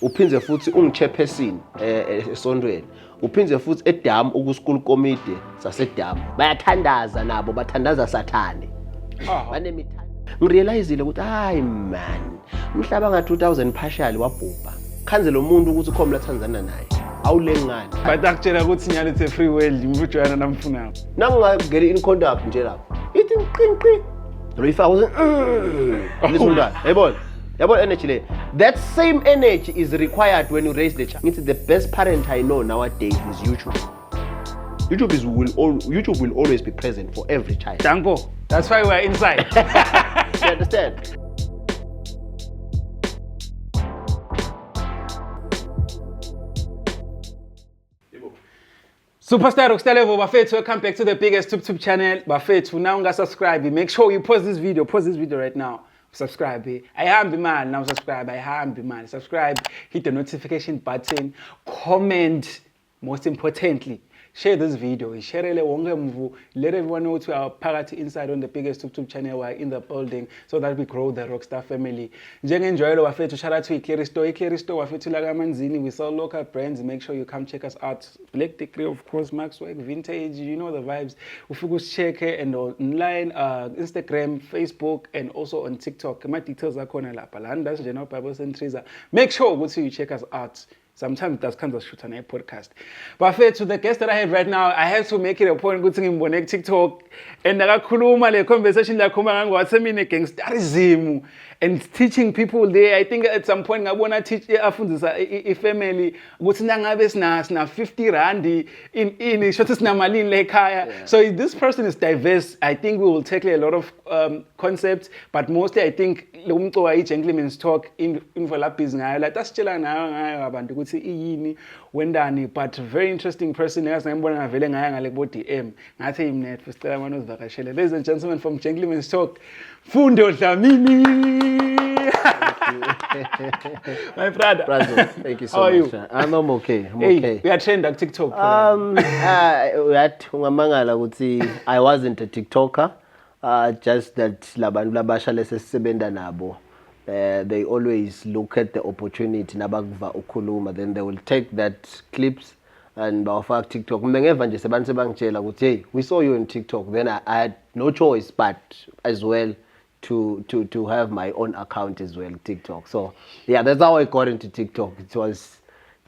uphindze futhi ungichairperson esontweni uphindze futhi eDam uku-school committee saseDam bayathandaza nabo bathandaza sathane banemithanda ngirealizile ukuthi hayi man umhlaba nga-2000 partially wabhubha khanze lo muntu ukuthi ukhomla Tanzania naye awulengani batakutshela ukuthi nyalo it's a free world ngivujwana namfunako nangingagela in conduct nje lapho ithi nqinqi refuse listen that yabona energy le that same energy is required when you raise the child. It's the best parent I know nowadays is YouTube. YouTube will always be present for every child. Danko, that's why we're inside. You understand? Superstar Rockstar Level, Bafethu, welcome back to the biggest YouTube channel. Bafethu, now you subscribe. Make sure you pause this video right now. Subscribe. I am the man, now subscribe. I am the man. Subscribe, hit the notification button, comment, most importantly, share this video. Share it, let everyone know to our party inside on the biggest YouTube channel. We're in the building so that we grow the Rockstar family. Enjoy the Wafethu. Shout out to Ikeristo. Wafethu Lagamanzini. We sell local brands. Make sure you come check us out. Black Degree, of course, Maxwell, Vintage. You know the vibes. Ufugus check and online, Instagram, Facebook, and also on TikTok. My details are corner la Palandas, General Bible Centriza. Make sure you check us out. Sometimes that's kind of shoot on a podcast. But to the guest that I have right now, I have to make it a point good thing in Bonek TikTok. And I the conversation like gangsterism and teaching people there. I think at some point I wanna teach a family what's na 50 randi in shortest namalin lekaya. So this person is diverse. I think we will tackle a lot of concepts, but mostly I think gentlemen's talk in ngayo like that's ngayo abantu but very interesting person ngiyazibona ngavele ngaya ngale bo DM ngathi imnet sicela abantu ozivakashele. Ladies and gentlemen from Gentlemen's Talk, Fundo Dlamini. My brother. Thank you so much. I'm okay. Okay. We are trend on TikTok. I wasn't a TikToker. Just that labantu labasha lesesebenda nabo. They always look at the opportunity nabagva ukhuluma, then they will take that clips and bawafaka TikTok. Ngeva nje sebantu sebangitshela ukuthi hey, we saw you on TikTok. Then I had no choice but as well to have my own account as well, TikTok. So yeah, that's how I got into TikTok. It was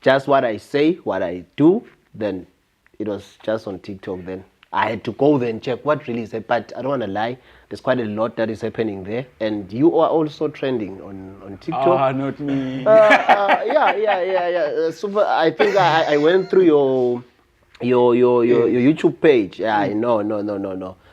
just what I say, what I do, then it was just on TikTok. Then I had to go there and check what really is happening. But I don't want to lie, there's quite a lot that is happening there. And you are also trending on TikTok. Ah, not me. Yeah. Super. I think I went through your YouTube page. Yeah, no.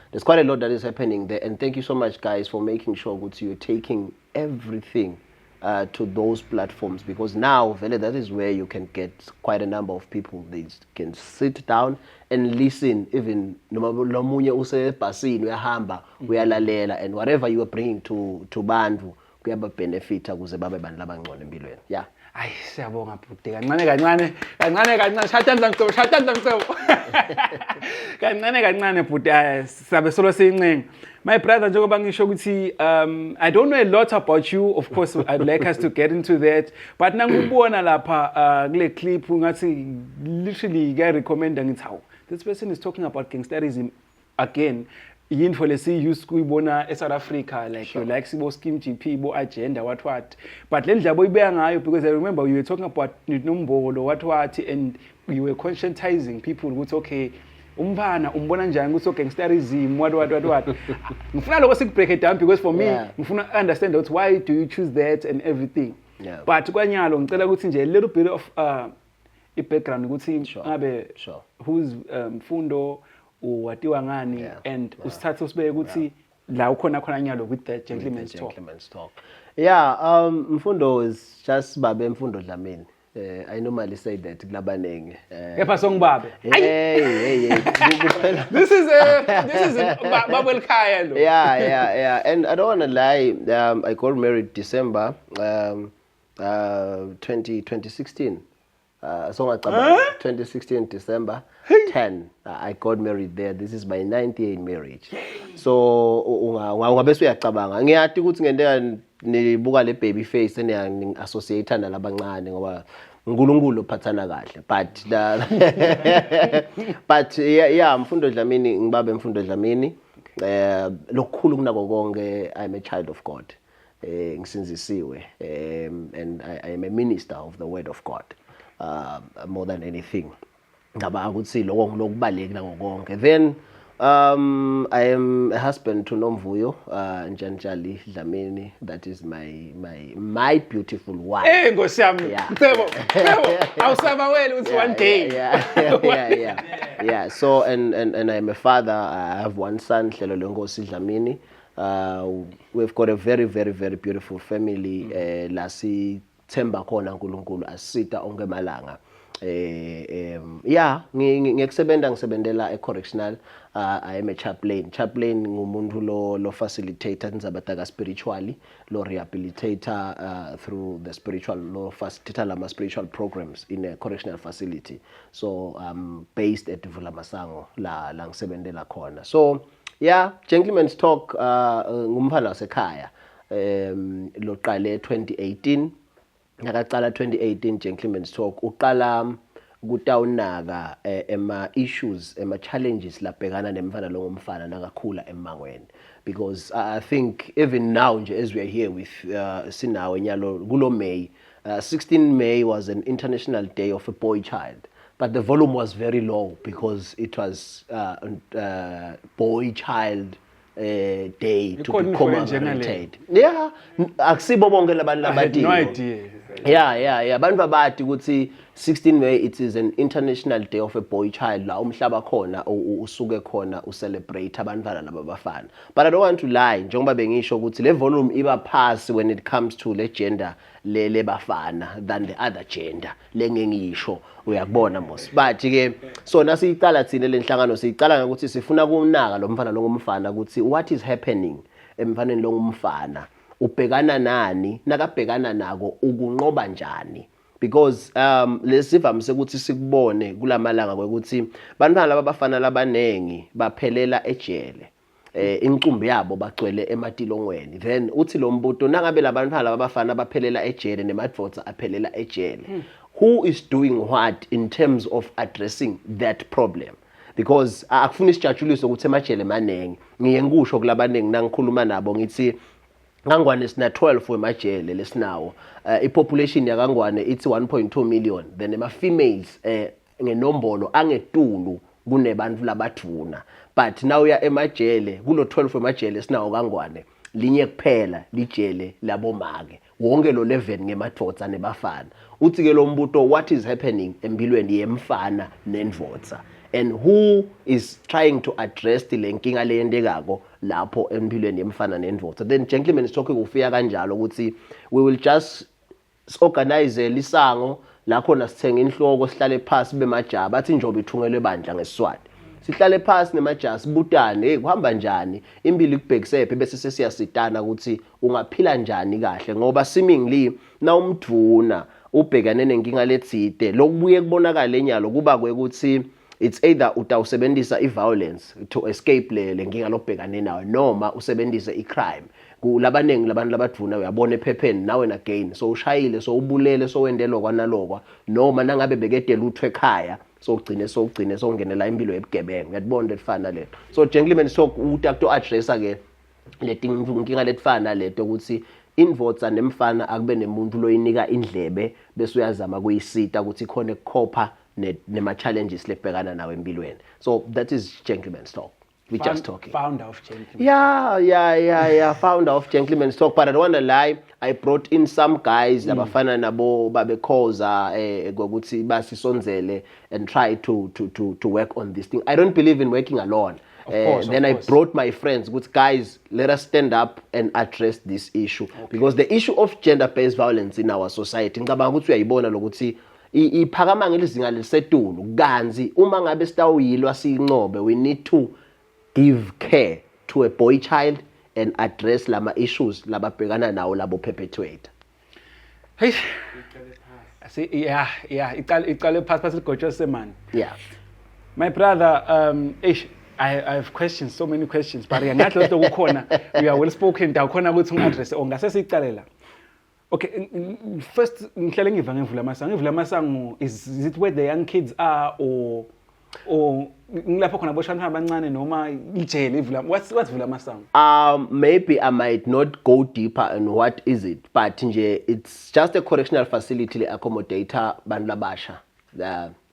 There's quite a lot that is happening there. And thank you so much, guys, for making sure that you're taking everything to those platforms, because now that is where you can get quite a number of people. They can sit down and listen. Even nomunye usebhasini uyahamba uyalalela, and whatever you are bringing to bantu kuyaba benefit ukuze babe bantu labangcono empilweni. Yeah. Ay siyabonga bhuti kancane shathandla mcebo kancane bhuti sabe solo siyincenga. My brother, I don't know a lot about you. Of course, I'd like us to get into that. But nangubona lapha kule clip ngathi literally I recommend how this person is talking about gangsterism again. Yinfo lesi used kuyibona eSouth Africa, like sure. You like Sibo Scheme GP, Bo Agenda, what. But le ndaba ibeya ngayo, because I remember you were talking about Nombolo, what, and you were conscientizing people with okay. Umbana umbona njani ukuthi gangsterism what ngifuna lokho sikubreak it down, because for me ngifuna understand that why do you choose that and everything. But kwanyalo ngicela ukuthi nje a little bit of a background ukuthi ngabe who's Fundo watiwa ngani and usithathe usibeke ukuthi la ukhona nyalo with the Gentlemen's Talk. Yeah, Mfundo is just babe Mfundo Dlamini. I normally say that kulabanenge. Hey. This is Babel Kaya. Yeah. And I don't want to lie. I got married December 2016. 2016 December 10. I got married there. This is my 9th year in marriage. So ungabe uyacabanga. Ngiyathi ukuthi ngenteka nibuka le baby face eniyangi associate nalabancane ngoba uNkulunkulu ophathana kahle but yeah Mfundo Dlamini ngibabe Mfundo Dlamini lokukhulu kunako konke I'm a child of God ngisinzisiwe and I am a minister of the word of God more than anything ngaba ukuthi lokho ngilokubaleka ngokonke then I am a husband to Nomvuyo Njanjali Dlamini. That is my beautiful wife. Hey Nkosi yami. Cebo awusabaweli uthi one day. Yeah. So and I am a father. I have one son Hlelo Lenkosi Dlamini. We've got a very beautiful family. La sithemba khona uNkulunkulu asita onke malanga. Ngisebendela e-correctional. I am a chaplain ngumuntu lo facilitator nizabata spiritually lo rehabilitator through the spiritual lo facilitator lama spiritual programs in a correctional facility. So I'm based at Vulamasango la ngisebendela khona. So yeah, Gentleman's Talk ngumfana wasekhaya lo qale 2018 nakaqala 2018 Gentleman's Talk uqala kutawunaka ema issues ema challenges labhekana nemfana lo ngumfana nakakhula emangweni because I think even now nje as we are here with sinawe nyalo kulo May 16 May was an international day of a boy child but the volume was very low because it was boy child day to be commemorated. Yeah, akusibo bonke labantu labadini. No idea. Yeah. Abantu babathi ukuthi 16 May it is an international day of a boy child la umhlaba khona usuke khona ucelebrate abantwana laba bafana. But I don't want to lie njengoba bengisho ukuthi le volume iba phansi when it comes to le gender le bafana than the other gender lengengisho uyakubona mos. But ke so nasiyiqala thina lenhlangano siyiqala ngokuthi sifuna kumnaka lo mfana lo ngumfana ukuthi what is happening emfaneni lo ngumfana ubhekana nani nakabhekana nako ukunqoba njani because lesivamise ukuthi sikubone kulamalanga ukuthi bantwana laba bafana labanengi baphelela ejele incumbi yabo bagcwele ematilongweni then uthi lo mbuto nangabe labantwana laba bafana baphelela ejele nemadvodza aphelela ejele who is doing what in terms of addressing that problem because akufuna isijatshuliso ukuthi emajele manengi ngiye ngikusho kulabanengi nangikhuluma nabo ngithi Kangwane sina 12 wemajele lesinawo ipopulation yakangwane ithi 1.2 million then ema females ngenombolo angetulu kunebantu labadvuna but now ya emajele kulo 12 wemajele sinawo kangwane linye kuphela lijele labomake wonke lo 11 ngemadvodza nebafana uthi ke lo mbuto what is happening empilweni yemfana nendvodza and who is trying to address the lenkinga leyendekako lapho empilweni yemfana nendvodza then Gentleman's Talk kufika kanjalo ukuthi we will just organize lisango la khona sithenga inhloko sihlale phansi bemajaha bathi njobe ithungelwe bandla ngeSiswati sihlale phansi nemajaha sibutane kuhamba njani impilo ikubhekisephi bese sesiyasitana ukuthi ungaphila njani kahle ngoba seemingly na umdvuna ubhekane nenkinga letsite lokubuye kubonakala enyalo kuba kwekuthi it's either utawusebenzisa iviolence to escape le nkinga lobhekane nayo noma usebenzise icrime kulabanengi labantu labadvuna uyabona ephepheni nawe again so ushayile so ubulele so wendelo kwanalokwa noma nangabe bekede lutho ekhaya so ugcine so ungenela impilo yebugebengu uyabona lefana leto so Gentleman's Talk utakto addressa ke letinkinga letfana leto ukuthi indvodza nemfana akube nemuntu loyinika indlebe bese uyazama kuyisita ukuthi khona ukukhopha nema challenges lebhekana nawe empilweni so that is Gentleman's Talk. We just talking. Founder of Gentleman's Yeah. Founder of Gentleman's Talk. But I don't want to lie. I brought in some guys labafana nabo babekhoza ngokuthi basisonzele and try to work on this thing. I don't believe in working alone. Then I brought my friends. Good guys, let us stand up and address this issue because the issue of gender-based violence in our society. Ngicabanga ukuthi uyayibona lokuthi iphakama ngelizinga lisetulu kanzi uma ngabe sitawuyilwa sinqobe we need to give care to a boy child and address lama issues lababhekana nawo labo perpetrator. Hey. Yeah. Iqale phasi ligotshwe semani. Yeah. My brother I have questions, so many questions, but ngathi lokho kukhona we are well spoken dakhona ukuthi ungaddress ongase siqale la. Okay, first ngihlele ngiva ngivula amasango is it where the young kids are or ngilapho khona boshana abancane noma ijele ivula what's vula amasango? Maybe I might not go deeper on what is it, but nje it's just a correctional facility le accommodator bantu labasha.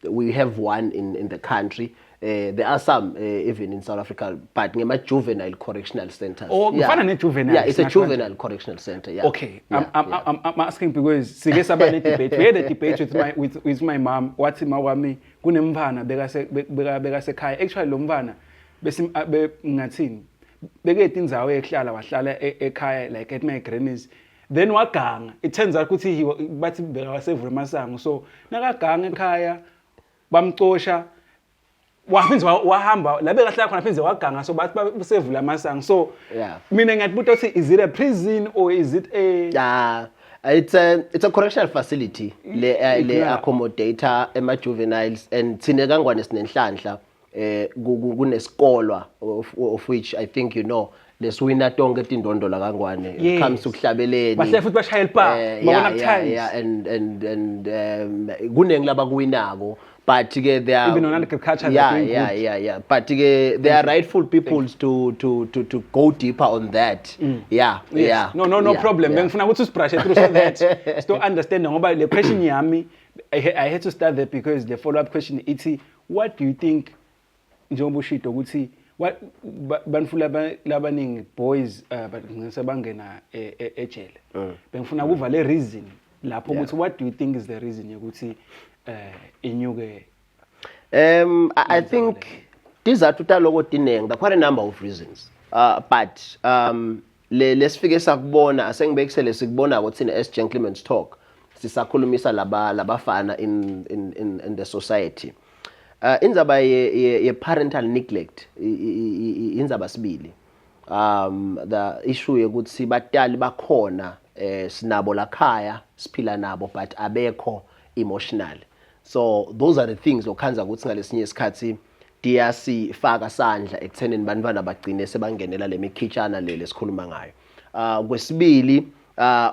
We have one in the country. There are some even in South Africa, but ngema juvenile correctional centers. Oh, yeah. Juvenile. Yeah, it's a juvenile correctional center. Yeah. Okay, yeah, I'm asking because sige sabane debate. We had a debate with my mom. Wathi mawami kunemvana beka sekhaya. Actually lo mvana bese ngathini bekethe indzawo ehlala wahlala ekhaya like at my granny's. Then waganga. It turns out ukuthi bathi beka wasevula masango. So nakaganga ekhaya bamcosha wahamba labe kahlala khona phinze waganga so bathi basevula amasango. So yeah, mina ngathi ukuthi is it a prison or is it a it's a correctional facility le accommodator ema juveniles and thine kangwane sinenhlanhla kunesikolo of which I think you know leswina tonke tindondola kangwane comes to kuhlabeleni bahle futhi bashayela pa babona times yeah and kunengi laba kuwinako but they are even on agriculture yeah but they are rightful people to go deeper on that. No problem bengifuna ukuthi usibrush through so that to understand ngoba le question yami I had to start there because the follow up question ithi what do you think njengoba ushito ukuthi what banfula labaningi boys but ngisebangena ejele bengifuna kuva le reason lapho ukuthi what do you think is the reason ukuthi inyuke? I think these are total tineng. There are quite a number of reasons. But let's figure sakubona asengibekisele sikubona ukuthi as gentlemen's talk sisakhulumisa labafana in the society. Inzaba ye parental neglect inzaba sibili. The issue yokuthi batali bakhona sinabo lakhaya siphila nabo but abekho emotional. So those are the things okhanza ukuthi ngalesinye isikhathi diyasifaka sandla ekuthenini bantwana bagcine sebangenela lemikhitshana lesikhuluma ngayo. Kwesibili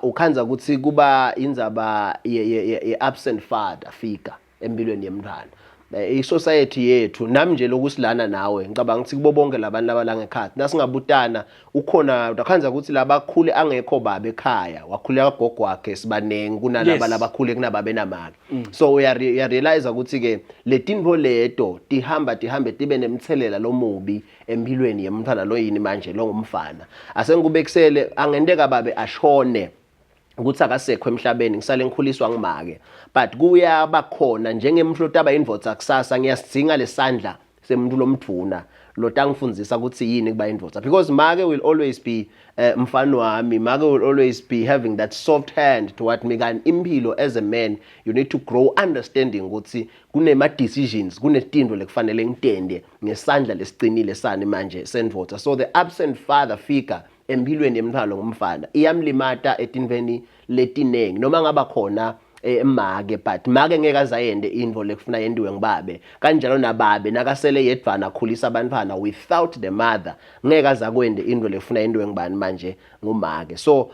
ukhanza ukuthi kuba inzaba ye absent father figure empilweni yemntwana. I-society yethu nami nje lokusilana nawe ngicabanga ukuthi kubo bonke labantu labalanga ekhaya nasingabutana ukhona utakhanza ukuthi labakhule angekho baba ekhaya wakhule kagogo wakhe sibanengi kunalaba labakhule kunababe namake. So we realize ukuthi ke letindvo leto tihamba tibe nemthelela lomubi empilweni yemntwana lo yini manje lo ngumfana asengikubekisele angendeka babe ashone ukuthi akasekho emhlabeni ngisale ngikhuliswa ngimake but kuya bakhona njengemhloti abayindvodza kusasa ngiyasidinga lesandla semuntu lomdvuna lotangifundzisa ukuthi yini kuba indvodza because make will always be mfana wami make will always be having that soft hand toward me kan impilo as a man you need to grow understanding ukuthi kunema decisions kunetindvo lekufanele ngitende ngesandla lesicinile sani manje sendvodza. So the absent father figure empilweni yemntwana ngumfana iyamlimata etindveni letinengi noma ngaba khona make but make ngeke azayende indvo lekufuna yendiwe ngibabe kanjalo nababe nakasele yedvana akhulisa abantwana without the mother ngeke azakwende indvo lekufuna yendiwe ngibani manje ngumake. So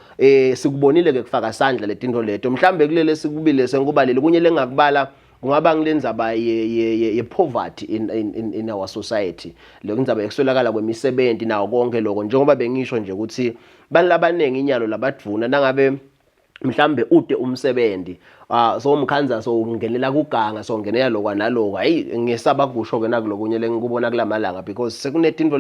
sikubonile ke kufaka sandla letindvo leto mhlambe kulele sikubile sengikubalile kunye lengakubala kungaba ngilendzaba ye poverty in our society lekundzaba yekuswelakala kwemisebenzi nawo konke lokho njengoba bengisho nje ukuthi banilabanengi inyalo labadvuna nangabe mhlambe ude umsebenzi so umkhanza so ungenela kuganga so ungenela lokwa nalokwa hey ngisaba kusho ke nakulokunye lengikubona kulamalanga because sekunetinto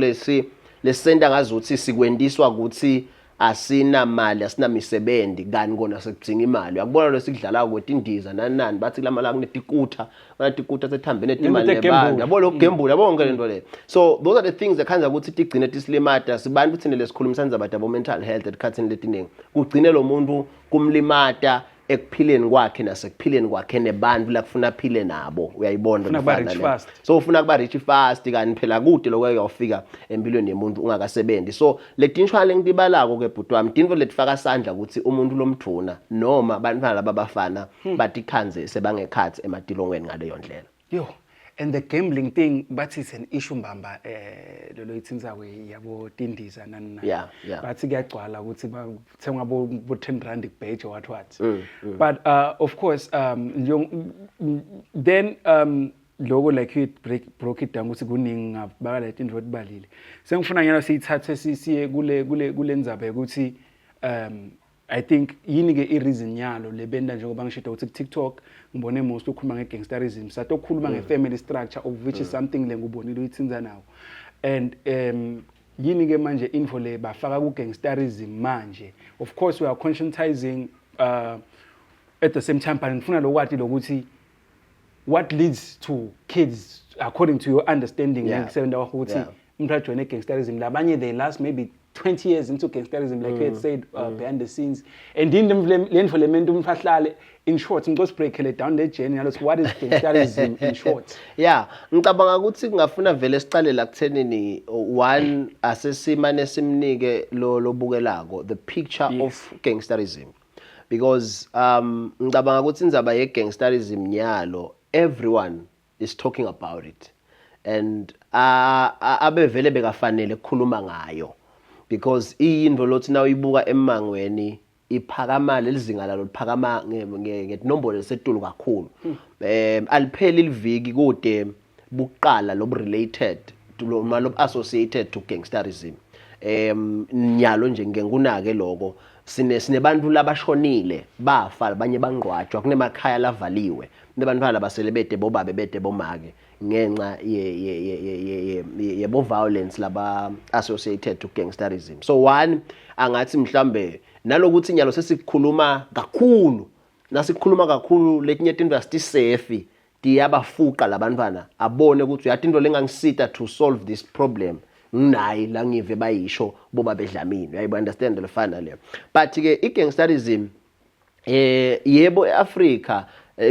lesenta ngazuthi sikwendiswa ukuthi asina mali asina misebenzi kani kona sekudinga imali yakubona lo sikudlala kwetindiza nani bathi kulamala kunetikutha banatikuta sethambene timali lebanga yabo lo gembula yabo ngeke lento le. So those are the things ekhanza ukuthi tigcine tisilimata sibantu uthini lesikhulumisana zabantu abo mental health etikhathini letiningi kugcine lo muntu kumlimata ekuphileni kwakhe nasekuphileni kwakhe nebantu la kufuna aphile nabo uyayibona lofana so ufuna kuba rich fast kanti phela kude lokho uyafika empilweni yemuntu ungakasebenzi. So letinshwale ngitibalako ke bhuti wami tinto letifaka sandla ukuthi umuntu lomdvuna noma abantwana laba bafana batikhanze sebangekhathi ematilongweni ngale yondlela. Yo And the gambling thing, but it's an issue mbamba lolo ithinza we yabo tindiza nani nani. Yeah. Bathi kuyagcwala ukuthi bathenga bo 10 rand ikubheje what. But of course then logo like you broke it down ukuthi kuningi ngabaka la into etibalile. Sengifuna nyalo siyithathe sisiye kule ndzaba ukuthi I think yini ke i-reason yalo lebenda njengoba ngishito ukuthi TikTok ngibone most ukhuluma ngegangsterism satokhuluma nge-family structure of which is something lengubonile uyithinza nawo and yini ke manje info le bafaka ku gangsterism manje of course we are conscientizing at the same time but ngifuna lokwathi lokuthi what leads to kids according to your understanding ngisebenza wakho ukuthi umuntu ajoine gangsterism labanye they last maybe 20 years into gangsterism like you had said behind the scenes and in the element umfahlale in short ngicos break le down the journey yalo what is gangsterism in short ngicabanga ukuthi ngafuna vele siqale la kuthenini one asesimane simnike lo bukelako the picture of gangsterism because ngicabanga ukuthi indzaba ye gangsterism nyalo everyone is talking about it and abevele bekafanele ukukhuluma ngayo because iyinto lothi na uyibuka emangweni iphakama lelizinga lalo liphakama ngenombolo lesetulu kakhulu alipheli liviki kude buqala lobu related to lo associated to gangsterism nyalo nje ngenkunake lokho sinebantu labashonile bafa abanye bangqwatshwa kunemakhaya lavaliwe nebantwana basele bede bobabe bede bomake ngenxa yebo violence laba associated to gangsterism so one angathi mhlambe nalokuthi nyalo sesikhuluma kakhulu nasikhuluma kakhulu letinye into safe diyabafuqa labantwana abone ukuthi uyathi into lengangisita to solve this problem nginayi la ngive bayisho boba bedlamini uyayi understand lefana le but ke igangsterism yebo eAfrica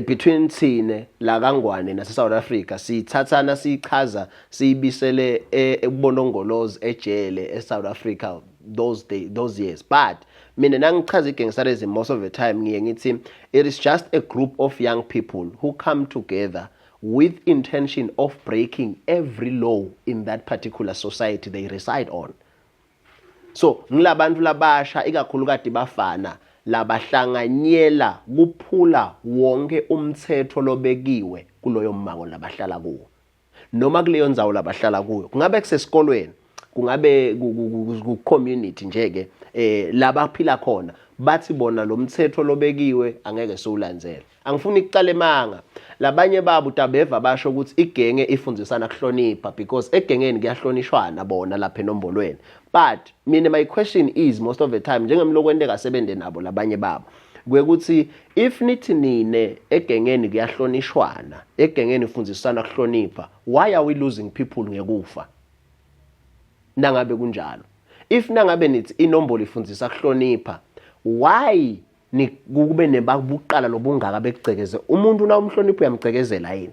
between thine la kaNgwane nase South Africa sithathana sichaza siyibisele ekubonongolozi ejele eSouth Africa those years but mina nangichaza igangsterism most of the time ngiye ngithi it is just a group of young people who come together with intention of breaking every law in that particular society they reside on so ngilabantu labasha ikakhulukati bafana labahlanganyela kuphula wonke umthetho lobekiwe kuloyo mmango labahlala kuwo noma kuleyo ndzawo labahlala kuyo kungabe kusesikolweni kungabe ku community njeke labaphila khona bathi bona lo mthetho lobekiwe angeke sowulandzela angifuni ikucala emanga labanye babo utabeva basho ukuthi igenge ifundzisana kuhlonipha because egengeni kuyahlonishwana bona lapha enombolweni but mina my question is most of the time njengemlokwente kasebende nabo labanye babo kwekuthi if nithi nine egengeni kuyahlonishwana egengeni ifundzisana kuhlonipha why are we losing people ngekufa nangabe kunjalo if nangabe nithi inombolo ifundzisa kuhlonipha why ni kube nebabuqala lobungaka bekugcekeze umuntu na umhlonipho uyamgcekezela yini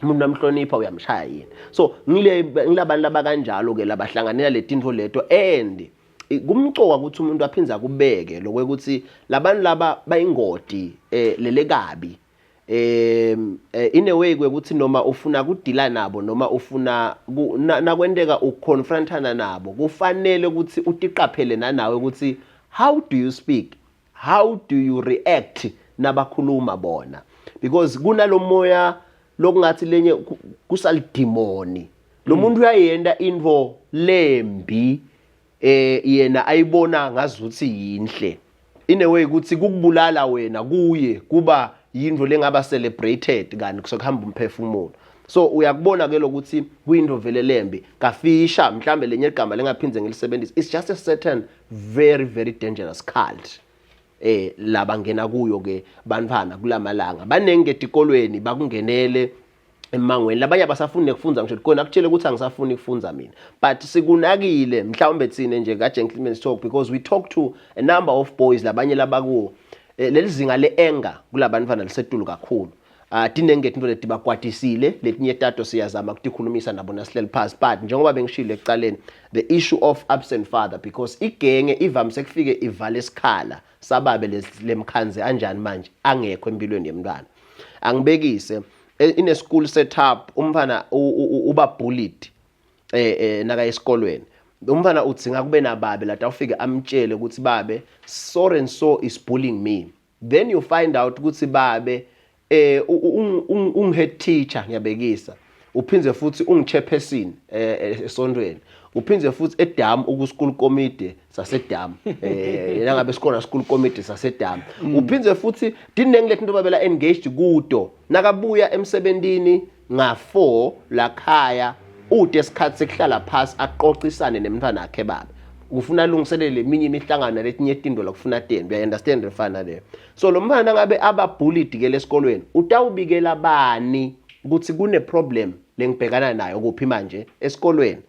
umuntu namhlonipha uyamshaya yini so ngilabantu labakanjalo ke labahlanganela letinto leto and kumcoka ukuthi umuntu aphinza kubeke lokwekuthi labantu laba bayingodi lelekabi in a way kwekuthi noma ufuna kudila nabo noma ufuna nakwendeka uconfrontana nabo kufanele ukuthi utiqaphele nanawe ukuthi how do you speak how do you react nabakhuluma bona because kunalomoya lokungathi lenye kusalidimoni lo muntu uyayenda info lembi yena ayibona ngazuthi yinhle in a way ukuthi kukubulala wena kuye kuba yinto lengaba celebrated kanti kusokuhamba umphefumulo so uyakubona ke lokuthi kuyinto vele lembi kafisha mhlambe lenye igama lengaphinze ngilisebenzisa it's just a certain very very dangerous cult labangena kuyo ke bantwana kulamalanga banenge etikolweni bakungenele emangweni labanye abasafuni ukufunda ngisho khona akutshele ukuthi angisafuni ukufunda mina but sikunakile mhlawumbe thine nje ka Gentleman's Talk because we talk to a number of boys labanye labakuwo lelizinga leanger kulabantwana lisetulu kakhulu tinengeti into leti bakwatisile letinye tato siyazama ukukhulumisa nabo nasihleli phansi but njengoba bengishilo ekuqaleni the issue of absent father because igenge ivamise kufike ivale isikhala sababe lemkhanze kanjani manje angekho empilweni yemntwana angibekise in a school setup umfana uba bullied naka esikolweni umfana udzinga kube nababe la tawufika amtshele ukuthi babe so and so is bullying me, then you find out ukuthi babe head teacher ngiyabekisa uphindze futhi chairperson esondweni uphindze futhi edam ku school committee sasedam yena ngabe sikhona school committee sasedam uphindze futhi dinengle into babela engaged kudo nakabuya emsebentini nga4 la khaya ude esikhathi sekuhlala phansi aqoqisane nemntwana wakhe baba ufuna lungiselele eminye imihlangano letinye tindo la kufuna tendo uya understand refana le so lo mfana ngabe aba bullied ke lesikolweni utawubikela bani ukuthi kune problem lengibhekana nayo kuphi manje esikolweni.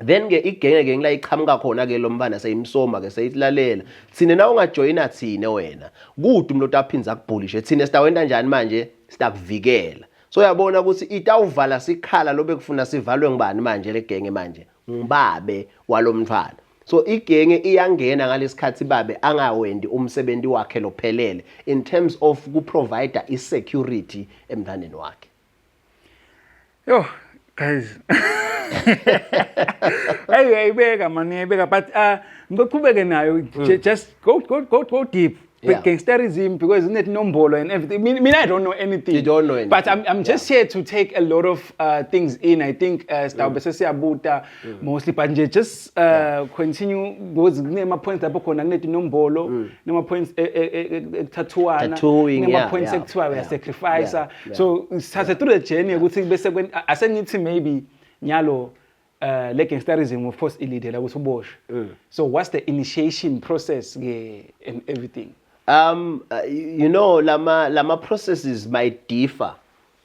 Then ke igenge ke ngila iqhamuka khona ke lo mfana sayimsoma ke sayitlalela thina na ungajoyina thine wena kude umuntu aphinza kubullishe thina sitawenda kanjani manje sitakuvikela. So uyabona ukuthi itawuvala sikhala lobe kufuna sivalwe ngibani manje le genge manje ngibabe walomntwana. So igenge iyangena ngalesikhathi babe angawendi umsebenzi wakhe lophelele in terms of ku provide isecurity emntwaneni wakhe. Yo guys hey bega man but ngikubeke nayo just go deep. Yeah. Gangsterism because isn't it nombolo and everything. I mean, I don't know anything. You don't know anything. But I'm just here to take a lot of things in. I think mostly, but just continue those points that nombolo, points tattooing, points sacrifice. So started through the journey. I would think when I said it maybe nyalo. Like gangsterism of course illegal was Bosch. So what's the initiation process and everything? You know lama processes might differ.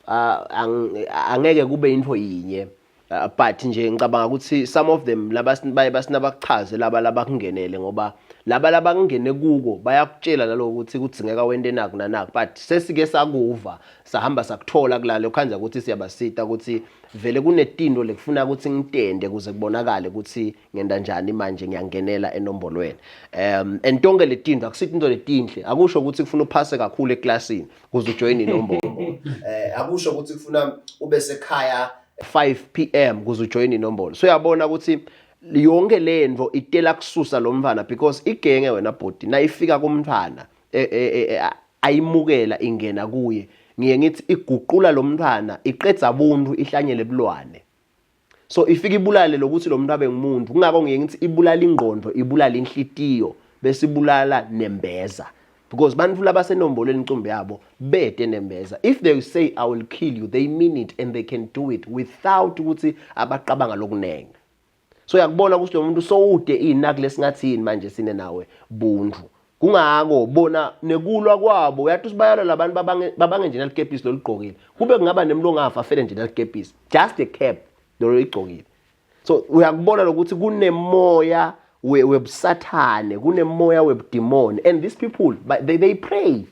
Angeke kube into yinye. But nje ngicabanga ukuthi some of them baye basinabachaze laba kungenele ngoba laba kungene kuko bayakutshela nalo ukuthi kudzingeka wende naku nanaku but sesike sakuva sahamba sakuthola kulalo khanza ukuthi siyabasita ukuthi vele kunetindo lekufuna ukuthi ngitende kuze kubonakale ukuthi ngenda kanjani manje ngiyangenela enombolweni. Entonke letindo akusithi into letinhle akusho ukuthi kufuna uphase kakhulu eclassini kuze ujoin inombolo. Akusho ukuthi kufuna ube sekhaya 5 PM kuze ujoin inombolo. So uyabona ukuthi yonke lento itela kususa lo mfana because igenge wena body nayifika kumntwana ayimukela ingena kuye ngiye ngithi iguqula lo mntwana iqedza ubuntu ihlanyele ebulwane. So ifika ibulale lokuthi lo muntu abe ngumuntu kungako ngiye ngithi ibulala ingqondo ibulala inhlitiyo bese ibulala nembeza because bantu labasenombolweni incumbi yabo bede nembeza. If they say I will kill you they mean it and they can do it without ukuthi abaqabanga lokunenge. So yakubona ukuthi lo muntu so ude inaki lesingathini manje sine nawe buntu kungako bona nekulwa kwabo uyathi sibayala labantu babange nje nalikepisi loligqokile kube kungaba nemlungu afa fele nje nalikepisi just a cap lo ligqokile. So uyakubona lokuthi kunemoya webusathane kunemoya webudemon and these people they pray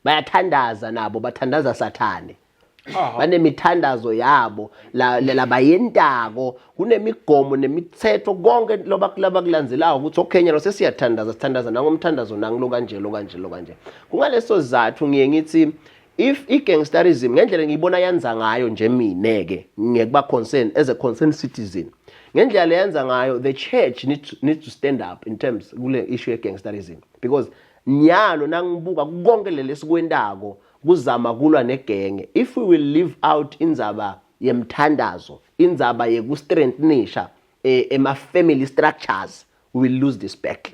bayathandaza nabo bathandaza sathane. Banemithandazo yabo labayentako kunemigomo nemithetho konke loba kulandzelayo ukuthi okhenya lo sesiyathandaza nangomthandazo nangulo kanje kungaleso zathu ngiye ngithi if igangsterism ngendlela ngiyibona yenza ngayo nje mineke ngiyekuba concern as a concerned citizen ngendlela leyenza ngayo the church needs to stand up in terms kule issue ye gangsterism because nyalo nangibuka konke lesikwendako kuzama kulwa negenge. If we will live out indzaba yemthandazo indzaba yekustrengthenisha ema family structures we will lose this back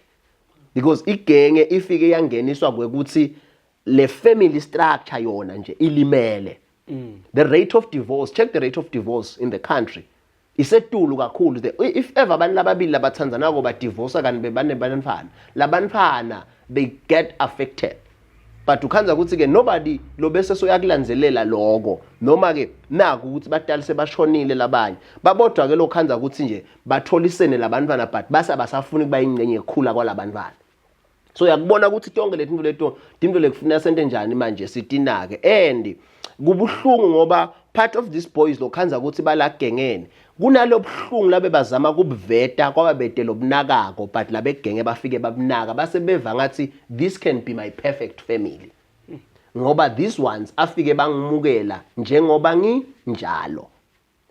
because igenge ifike yangeniswa kwekuthi le family structure yona nje ilimele. The rate of divorce, check the rate of divorce in the country isetulu kakhulu. If ever abantu lababili labathandzana ko ba divorce kanti bebane banafana labantwana they get affected. But ukhanza ukuthi ke nobody lo bese soyakulandzelela lokho noma ke naku ukuthi badala sebashonile labanye babodwa ke lokhanza ukuthi nje batholisene labantwana but basafuna kuba ingcenye ekhula kwalabantwana. So yakubona ukuthi tonke letinto lekufuna sente njani manje sitinake and kubuhlungu ngoba part of this boys lokhanza ukuthi balagengene kunalo buhlungu labe bazama kubuveta kwababede lobunakako but labegenge bafike babunaka base beva ngathi this can be my perfect family. ngoba these ones afike bangimukela njengoba nginjalo.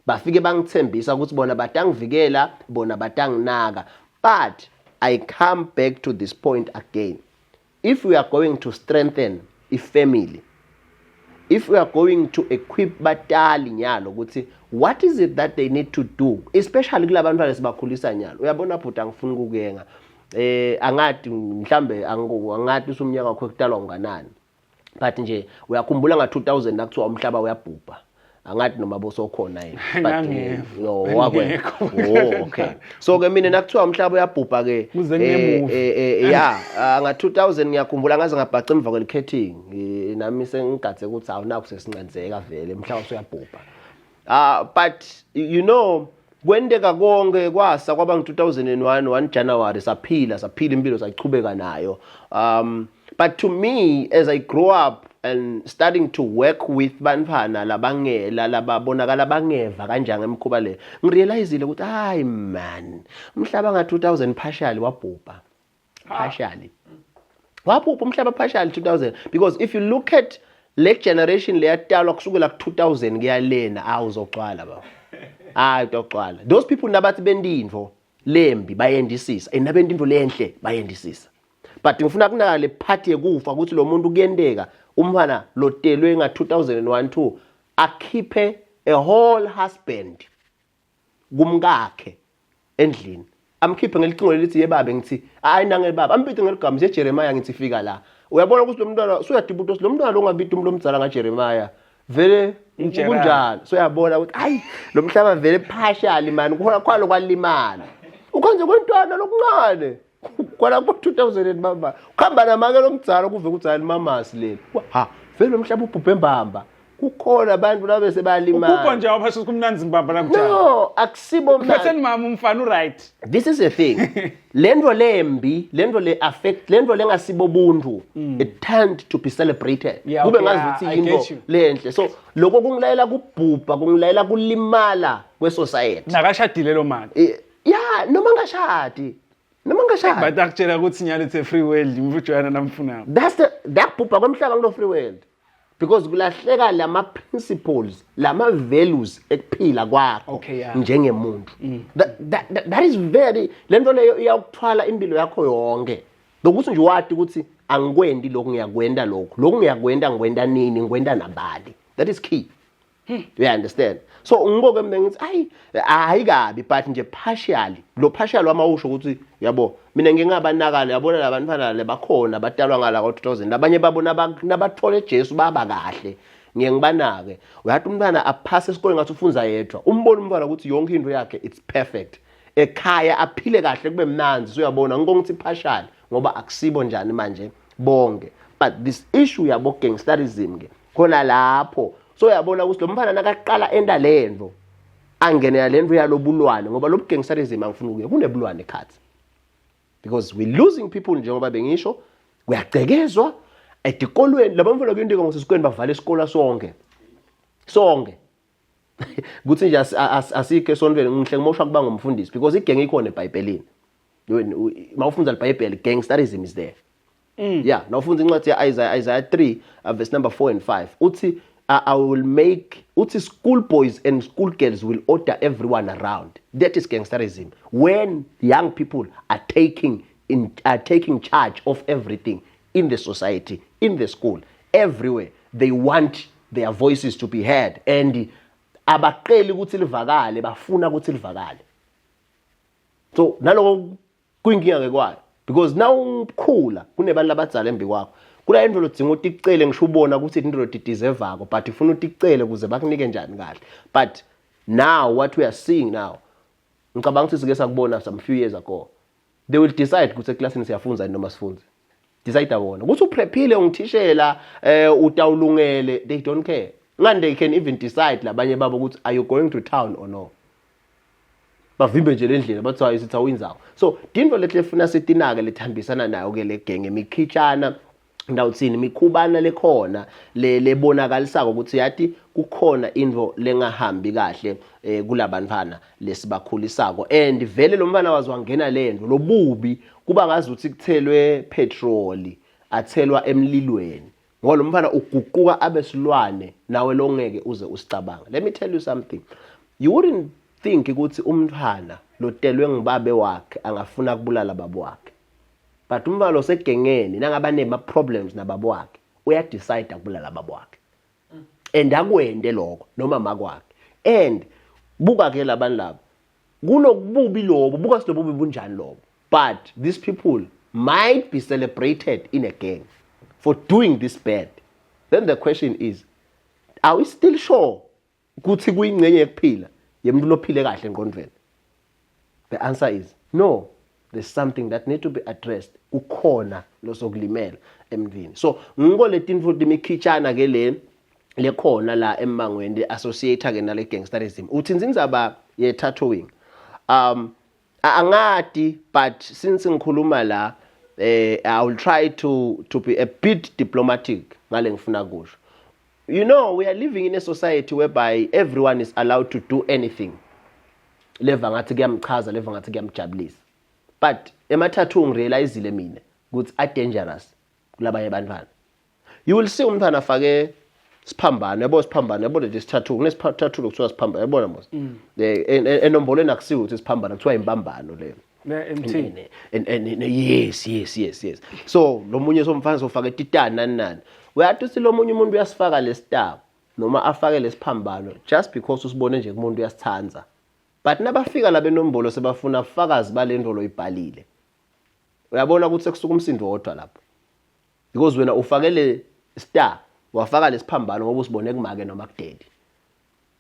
Bafike bangithembisa ukuthi bona batangivikela, bona batanginaka. But I come back to this point again. If we are going to strengthen a family, if we are going to equip batali nyalo ukuthi what is it that they need to do, especially kulabantu lesibakhulisa nyalo. Uyabona bhuti angifuni ukuyenga. Angathi mhlambe angathi usumnyaka wakho kutalwa unganani. But nje uyakhumbula nga2000 nakuthiwa umhlaba uyabhubha. Angathi noma bosokhona yini. But no wakwe. Oh okay. So ke mina nakuthiwa umhlaba uyabhubha ke yeah nga2000 ngiyakhumbula ngaze ngabhaca emva kwelikhetting nami sengigathe ukuthi awunakho sesincenzeka vele umhlaba usuyabhubha. But you know kwendeka konke kwasa kwaba ngo2001 1 January saphila impilo sayichubeka nayo. But to me as I grow up and starting to work with bantwana labangela lababonakala bangeva kanjani emkhuba le ngirealizile ukuthi hayi man umhlaba nga2000 partially wabhubha umhlaba partially 2000 because if you look at late generation leyatalwa kusukela ku2000 kuyalena awuzocwala baba utocwala those people nabathi bendindvo lembi bayendisisa nabendindvo lenhle bayendisisa. But ngifuna kunaka le party ekufa ukuthi lo muntu kuyendeka umfana lotelwe nga2001 2 akhiphe a whole husband kumkakhe endlini amkhiphe ngelicingo lithi yebabe ngithi hayi nange baba ambithe ngeligama seJeremiah ngithi fika la uyabona ukuthi lo mntwana usuyadibuta ukuthi lo mntwana ongabiti umuntu omdzala ngaJeremiah vele kunjalo so uyabona ukuthi hayi lo mhlaba vele partially man kwalo kwalimala ukwenze kwentwana lokuncane kwala ku 2000 baba ukhamba namake lomdzalo kuve ukuthi hayi mamasi leli vele umhlaba ubhubhe mbamba kukhona abantu labese bayalimala ubhubha nje awuphasha kumnanzi mbamba la kujala no akusibo manje mama umfana right. This is a thing lento lembi lento le affect lento lengasibo buntu it tend to be celebrated kube ngazi ukuthi into lenhle so lokho kungilayela kubhubha kungilayela kulimala kwesociety nakashadile lo manje yeah noma ngashadi but akutshela ukuthi nyalo it's a free world mfutshwana namfunako that bhubha kwemhlaba kulo free world because kulahleka lama principles lama values ekuphila kwakho njengemuntu that is very lento leyo iyakuthwala impilo yakho yonke lokuthi nje wathi ukuthi angikwendi lokho ngiyakwenda lokho ngiyakwenda ngikwenda nini ngikwenda nabali that is key. You understand? So ngiboke mina ngithi hayi kabi but nje partially lo partial wamawusho ukuthi yabo mina ngingabanakala yabona labantwana lebakhona batalwa ngala ko2000 abanye babona nabathole Jesu baba kahle ngiyangibanake uyathi umntwana aphase esikoleni ngathi ufunza yedwa umbona umntwana ukuthi yonke into yakhe it's perfect ekhaya aphile kahle kube mnanzi so uyabona ngikongithi partial ngoba akusibo njani manje bonke but this issue yabo gangsterism ke khona lapho so uyabona ukuthi lo mfana nakaqala enda lento angene lento yalobulwane ngoba lo gangsterism angifuni ukuye kunebulwane ekhathi because we losing people njengoba bengisho kuyagcekezwa edikolweni labamfana kuyindika ngosisikweni bavala isikole sonke kuthi nje asike esontweni ngihle ngimosha kuba ngumfundisi because igenge ikhona eBhayibhelini mawufunza iBhayibheli gangsterism is there yeah nawufunza incwadi ya Isaiah 3 verse number 4 and 5 uthi I will make uthi school boys and school girls will order everyone around. That is gangsterism. When young people are taking charge of everything in the society, in the school, everywhere, they want their voices to be heard and abaqeli ukuthi livakale bafuna ukuthi livakale. So naloko kuyinkinga ke kwayo because now ukhula kunebantu labadzala embi kwakho. Kula into lodinga ukuthi icele ngisho ubona ukuthi into lodideservako but ifuna ukuthi icele kuze bakunike njani kahle but now what we are seeing now ngicabanga ukuthi sike sakubona some few years ago they will decide ukuthi eclassini siyafunza noma sifunze decide wona ukuthi uprephile ungithishela utawulungele they don't care ngani they can even decide labanye babo ukuthi are you going to town or no bavimbe nje lendlela bathi ayisithi awinzawo so dinto lehle funa sitinake lethambisana nayo ke le genge emikhitshana ndawuthini imikhubana lekhona lebonakalisako ukuthi yathi kukhona into lengahambi kahle kulabantwana lesibakhulisako and vele lo mfana wazwangena lento lobubi kuba ngazi ukuthi kuthelwe petrol athelwa emlilweni ngoba lo mfana uguquka abesilwane nawe longeke uze usicabanga. Let me tell you something. You wouldn't think ukuthi umntwana lotelwe ngibabe wakhe angafuna kubulala babo wakhe. But umntwana lo segengeni nangaba nema problems nababo wakhe uya decide ukubulala babo wakhe. And akwende lokho noma makwakhe. And buka ke labantu labo kunokububi lobo buka silobubi bunjani lobo. But these people might be celebrated in a gang for doing this bad. Then the question is, are we still sure ukuthi kuyingcenye yokuphila yemuntu lophile kahle engqondweni? The answer is no. There's something that need to be addressed. Ukhona lo sokulimela emndini. So ngiko letinto lemikhitshana ke le khona la emangweni associate ke nale gangsterism. Uthi inzaba ye tattooing. Angati, but since ngikhuluma la I will try to be a bit diplomatic ngale ngifuna kusho. You know, we are living in a society whereby everyone is allowed to do anything. Leva ngathi kuyamchaza, leva ngathi kuyamjabulisa. But ema-tattoo ngirealizile mina ukuthi are dangerous kulabanye bantwana. You will see umntwana afake siphambano, yabo siphambano, yabo this tattoo, tattoo lokuthiwa siphambano, yabona mos. Enombolweni akusiwo ukuthi siphambano, kuthiwa imbambano leyo. MT. And yes. So lo munye somfana sofaka ititani nani. Uyathi si lo munye umuntu uyasifaka lestar noma afake lesiphambano just because usibone nje umuntu uyasithanza. But nabafika la benombolo sebafuna ufakazi balendolo ibhalile. Uyabona ukuthi sekusuka umsindo wodwa lapho. Because wena ufakele star wafaka lesiphambano ngoba usibone kumake noma kudedi.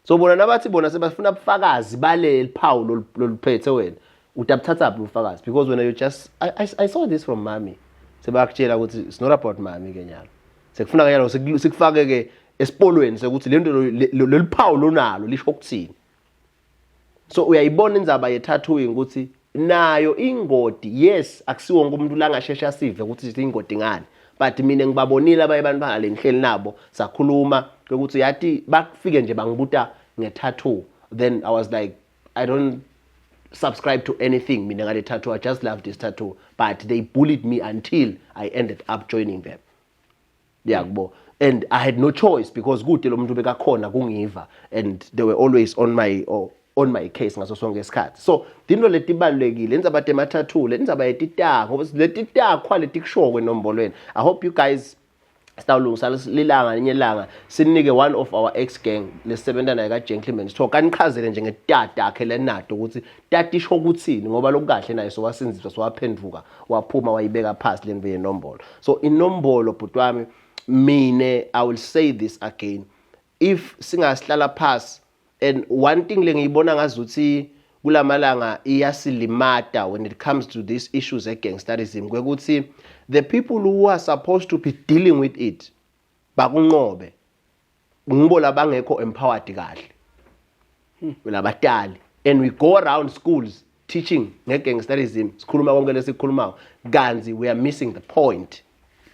So bona nabathi bona sebafuna ubufakazi baleli phawu loluphethe wena. Utapthatha ubufakazi because when you just I saw this from mommy. Sebakutshela ukuthi it's not about mommy ke nyalo. Sekufuna ke nyalo sikufake ke esipolweni sekuthi lento loliphawu lonalo lisho ukuthini. So uyayibona inzaba ye tattooing ukuthi nayo ingodi, yes, akusiwo wonke umuntu la ngashesha asive ukuthi ingodi ngani. But mina ngibabonile abaye abantu bangale ngihleli nabo sakhuluma ukuthi yathi bakufike nje bangibuta nge-tattoo. Then I was like, I don't subscribe to anything mina ngale tattoo. I just love this tattoo. But they bullied me until I ended up joining them. Yabo. And I had no choice because kude lo muntu bekakhona kungiva and they were always on my case ngaso sonke isikhathi. So dinto letibalekile inzaba tema tattoo lenzaba yetita ngoba letita quality kusho kwenombolweni. I hope you guys stawulungisa lilanga linye langa sinike one of our ex gang lesebenza naye ka Gentleman Talk kanichazele nje ngetata akhe lenato ukuthi tata isho ukuthini ngoba lokukahle naye so wasinziswa so waphenduka waphuma wayibeka phansi lento yenombolo. So inombolo butwami mine I will say this again, if singasihlala phansi. And one thing lengiyibona ngazuthi kulamalanga iyasilimata when it comes to these issues of gangsterism kwekuthi the people who are supposed to be dealing with it bakunqobe ngibola bangekho empowered kahle labatali. And we go around schools teaching ngegangsterism sikhuluma konke lesikhulumayo kanzi we are missing the point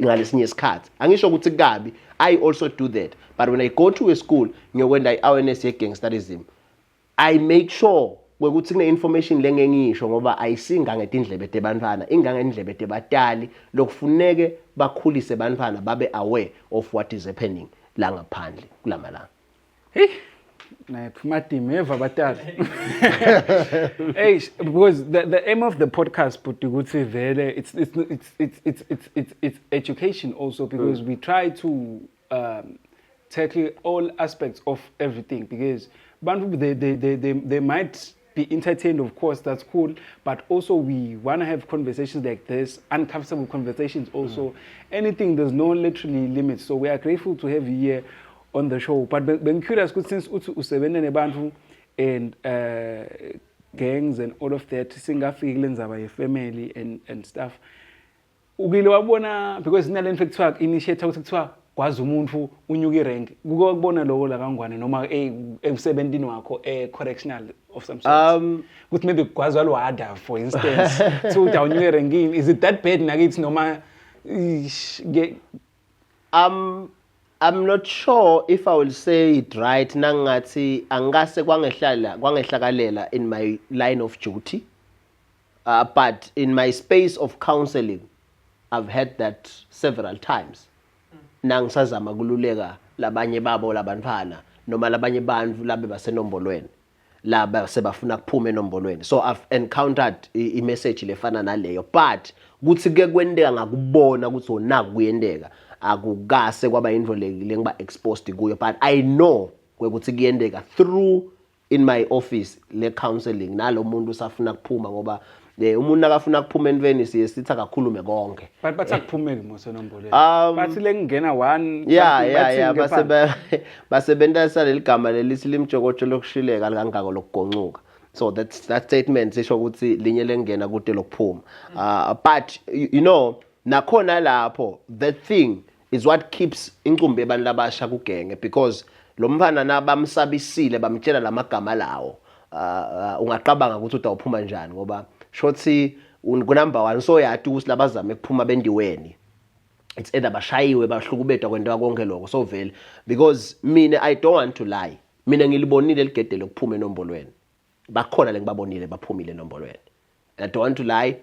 ngalesinye isikhathi. Angisho ukuthi kabi, I also do that, but when I go to a school ngiyokwenza i-awareness ye-gangsterism, I make sure ukuthi kune information lengengisho ngoba ayisinga ngetindlebe tebantwana ingangendlebe tebatali lokufuneke bakhulise bantwana babe aware of what is happening la ngaphandle kulamalanga. Hey, na phumati eva batali. Hey, because the aim of the podcast but ukuthi vele it's education also because we try to tackle all aspects of everything because they might be entertained, of course, that's cool, but also we want to have conversations like this, uncomfortable conversations also. Anything, there's no literally limits. So we are grateful to have you here on the show. But I'm curious, since usebenzele nebantu and gangs and all of that, singafika about your family and stuff. Ukile wabona because inale infectwa initiate ukuthiwa kwazi umuntu unyuka irank ukubona lokho la kangwane noma emsebenzini wakho correctional of some sort ukuthi maybe kwazi walwada for instance so unyuka irank, is it that bad nakithi noma I'm not sure if I will say it right nangathi angase kwangehlakalela in my line of duty, but in my space of counseling I've had that several times. nangisazama kululeka labanye babo labantwana noma labanye bantu labe basenombolweni laba sebafuna kuphuma enombolweni. So I've encountered i-message lefana naleyo, but kuthi ke kwendeka ngakubona ukuthi onaku kuyendeka akukase kwaba into le ngiba exposed kuyo, but I know ukuthi kuyendeka through in my office le counseling nalo muntu usafuna kuphuma ngoba umuntu akafuna kuphuma entweni siye sithi akakhulume konke. But bathi akuphumeki mosenombolweni. Bathi lengena one basebenzisa leligama lelithi limjokotsho lokushileka kangako lokugoncuka. So that statement sisho ukuthi linye lengena kude lokuphuma. But you know nakhona lapho that thing is what keeps incumbi abantu labasha kugenge, because lo mfana nabamsabisile bamtshela lamagama lawo. Ungaqabanga ukuthi utawuphuma njani ngoba shothi number 1 so yathi ukuthi labazame kuphuma bendiweni. It's either bashayiwe bahlukubedwa kwento konke lokho. So vele because mina I don't want to lie. Mina ngilibonile ligede lokuphuma enombolweni. Bakhona lengibabonile baphumile enombolweni. I don't want to lie.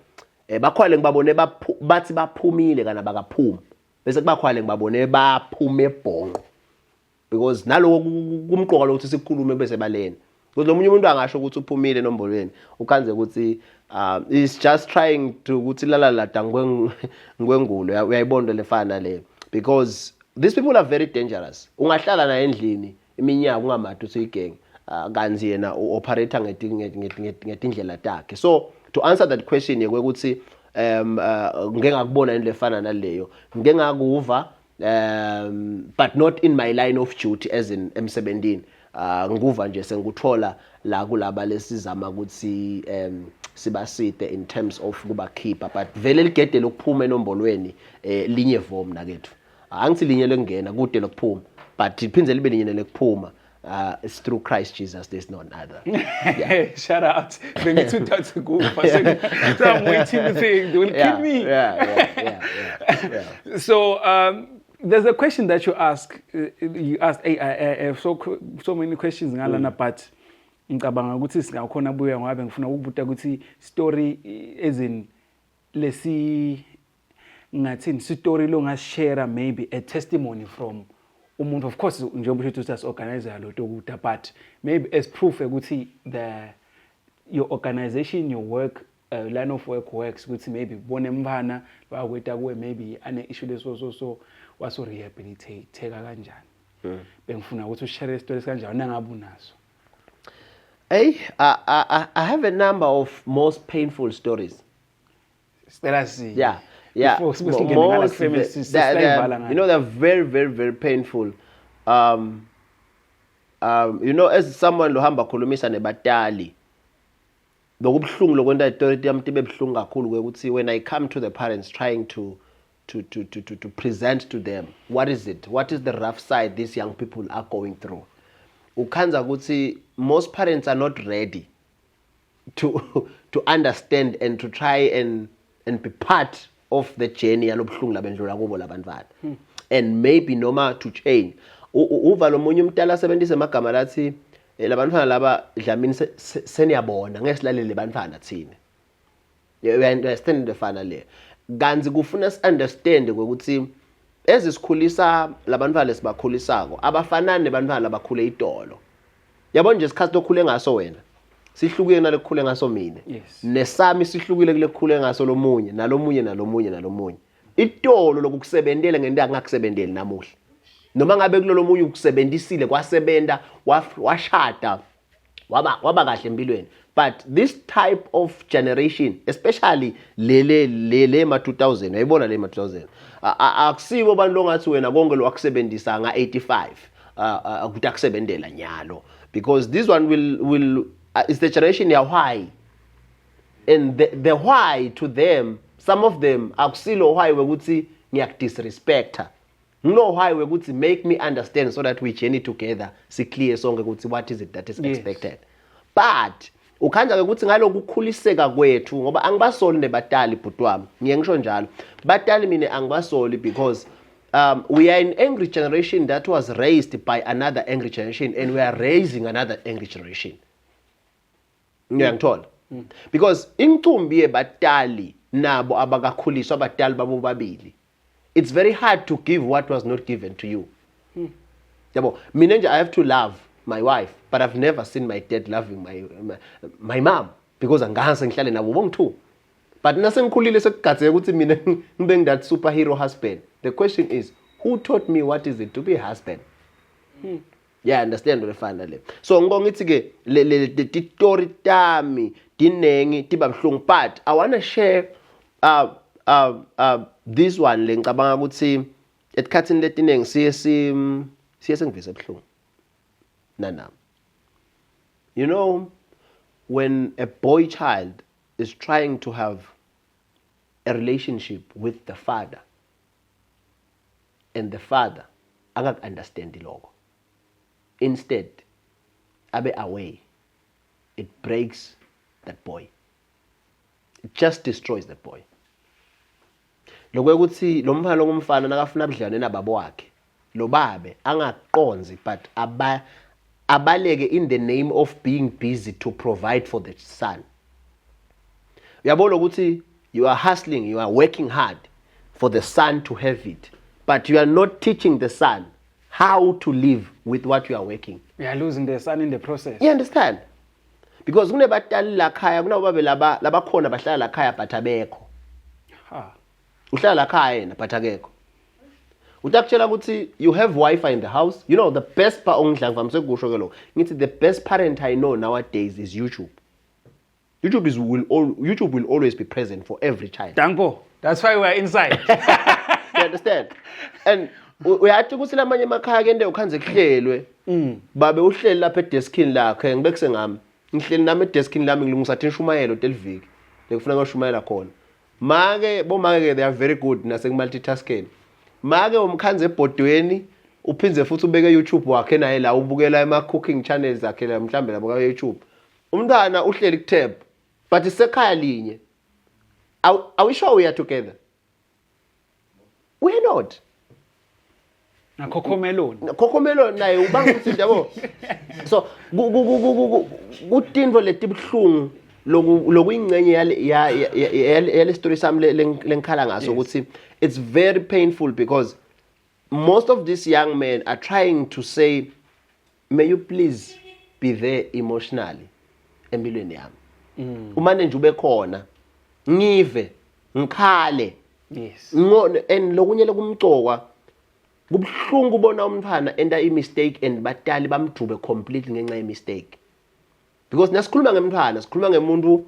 Bakhona lengibabone bathi baphumile kana bakaphuma. Bese kubakhona lengibabone baphume ebhonqo. Because naloko kumqoka lokuthi sikhulume bese balena. Because lo munye umuntu angasho ukuthi uphumile enombolweni ukhanze ukuthi is just trying to ukuthi lalala ngwengulo uyayibona lefana le, because these people are very dangerous. Ungahlala na endlini iminyaka ungamathu usuyigenge kanzi yena operate ngetindlela takhe. So to answer that question yekuthi ngeke ngakubona into lefana naleyo ngeke ngakuva but not in my line of duty as in emsebenzini. Nguva nje senguthola la kulaba lesizama ukuthi sibaside in terms of kuba keeper, but vele ligede lokuphuma enombolweni linye vom nakethu. Angithi linye lengena kude lokuphuma, but iphindze libe linye lokuphuma. It's through Christ Jesus, there's none other. Yeah. Shout out. When you took that to go, I'm waiting to say they will kill me. Yeah. So there's a question that you ask. You asked so many questions ngalana, but ngicabanga ukuthi singakhona buya ngabe ngifuna ukubuta ukuthi story as in lesi ngathini story lo ngashare maybe a testimony from umuntu, of course njengoba uthi us organizer lo tokuta, but maybe as proof ukuthi your organization, your work, line of work works, ukuthi maybe bone mvana bakweta kuwe maybe ane issue leso waso rehabilitate kanjani. Bengifuna ukuthi ushare stories kanjani nangabe unazo. Hey, I have a number of most painful stories. Yeah. Most, you know, they're very, very, very painful. You know, as someone lohamba khulumisa nebatali, lokubhlungu lokwenda authority yami tibe bhlungu kakhulu ukuthi when I come to the parents trying to present to them what is the rough side these young people are going through. Ukhanza ukuthi most parents are not ready to understand and to try and be part of the journey yalobhlungu labendlula kubo labantwana. And maybe noma to change. Uva lo munye umntala asebenzise amagama lathi labantwana laba dlamini seniyabona ngesilalele bantwana thina. You understand the final le. Ganzi kufuna understand ukuthi ezisikhulisa labantwana lesibakhulisako abafanani nebantwana labakhule idolo. Yabona nje isikhathi lokhule ngaso wena sihlukile nalokukhule ngaso mina. Nesami sihlukile kulekukhule ngaso lomunye nalomunye. Idolo lokusebenzela ngento angakusebenzeli namuhla. Noma ngabe kulolo munye ukusebenzisile kwasebenta washada waba kahle empilweni. But this type of generation, especially lele ma 2000, uyayibona le ma 2000. Akusibo abantu longathi wena konke lo akusebenzisa nga 85 ukuthi akusebenzela nyalo, because this one will is the generation ya why, and the why to them, some of them akusilo why ukuthi ngiyakudisrespecta. No why ukuthi make me understand so that we journey together, si clear sonke ukuthi what is it that is expected. But ukhanja ukuthi ngaloku ukukhuliseka kwethu ngoba angibasoli nebatali bhutwami ngiyengisho njalo batali mina angibasoli because we are an angry generation that was raised by another angry generation, and we are raising another angry generation. Ngiyangithola because incumbi yebatali nabo abakakhuliswa abatali babo babili it's very hard to give what was not given to you. Yabo, mina nje I have to love my wife, but I've never seen my dad loving my mom because angase ngihlale nabo bonke. But nasengikhulile sekugatseke ukuthi mina ngibe that superhero husband. The question is, who taught me what is it to be a husband? Yeah, understand what fana le. So ngibonga ukuthi ke le story tami dinengi tiba bhlungu, but I want to share this one le ngicabanga ukuthi esikhathini letinengi siye sengivise ebhlungu. Nana. You know, when a boy child is trying to have a relationship with the father, and the father angak understand lokho, instead abe away, it breaks that boy, it just destroys the boy. Lokho ukuthi lo mfana ngumfana nakafuna abudlane nababo wakhe, lo babe angaqonzi but abaleke in the name of being busy to provide for the son. Uyabona ukuthi you are hustling, you are working hard for the son to have it, but you are not teaching the son how to live with what you are working. You are losing the son in the process. You understand? Because kunebatali la khaya, kunababe labakhona bahlala la khaya but abekho. Uhlala la khaya yena but akekho. Utakutshela ukuthi you have Wi-Fi in the house. You know, the best part the best parent I know nowadays is YouTube. YouTube will always be present for every child. Danko, that's why we're inside. You understand? And uyathi ukuthi lamanye emakhaya kende ukhanze kuhlelwe. Babe uhleli lapha edeskini lakhe ngibekuse ngami. Ngihleli nami edeskini lami ngilungisa inshumayelo teliviki. Lekufuna ngashumayela khona. Bomake they are very good nase multitasking. Make umkhanze ebhodweni uphinze futhi ubeke YouTube wakhe naye la ubukela ama cooking channels zakhe la mhlambe labo ka YouTube. Umntana uhleli ku tab but isekhaya linye. Are we sure we are together? We are not. Kokomelon naye ubanga ukuthi yabo. So kutinvo letibhlungu lokuyingcenye yale story sami lenkhala ngaso ukuthi it's very painful because most of these young men are trying to say, may you please be there emotionally empilweni yami. Umane nje ube khona ngive ngikhale. Yes. And lokunye lokumcokwa kubhlungu ubona umntwana enda I mistake and batali bamdrube completely ngenxa ye mistake. Because nasikhuluma ngemntwana sikhuluma ngemuntu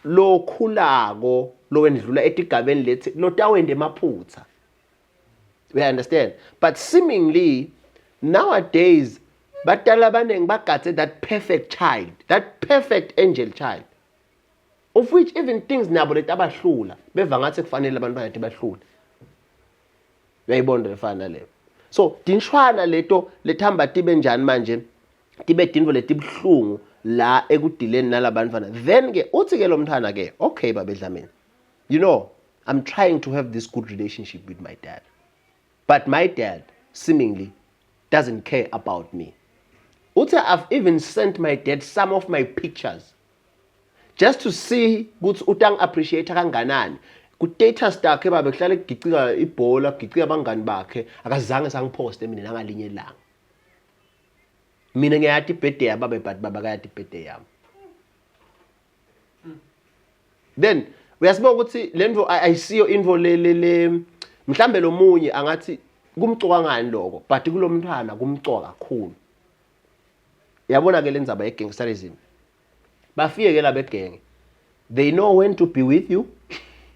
lo khulako lo wendlula etigabeni lethi lo tawende emaphutha. We understand? But seemingly nowadays batala abanengi bagathe that perfect child, that perfect angel child, of which even things nabo leti abahlula beva ngathi kufanele abantu bayathi bahlula. Uyayibona lefana le. So dinshwana leto lethamba tibe njani manje tibe dinvo letibhlungu la ekudileni nalabantwana. Then ke uthi ke lo mntana ke okay babe Dlamini, you know, I'm trying to have this good relationship with my dad, but my dad seemingly doesn't care about me. Uthi I've even sent my dad some of my pictures just to see ukuthi utang appreciate kanganani. Ku status takhe babe kuhlale kugicika ibhola kugicika abangani bakhe akazange sangiposte mina nangalinye ilanga. Mina ngiyathi birthday yababe but baba kayathi birthday yami. Then uyasibuka ukuthi lento I see your info le mhlambe lo munye angathi kumcoka ngani lokho but kulomntwana kumcoka kakhulu. Yabona ke lenzaba yegangsterism. Bafike ke labegenge. They know when to be with you.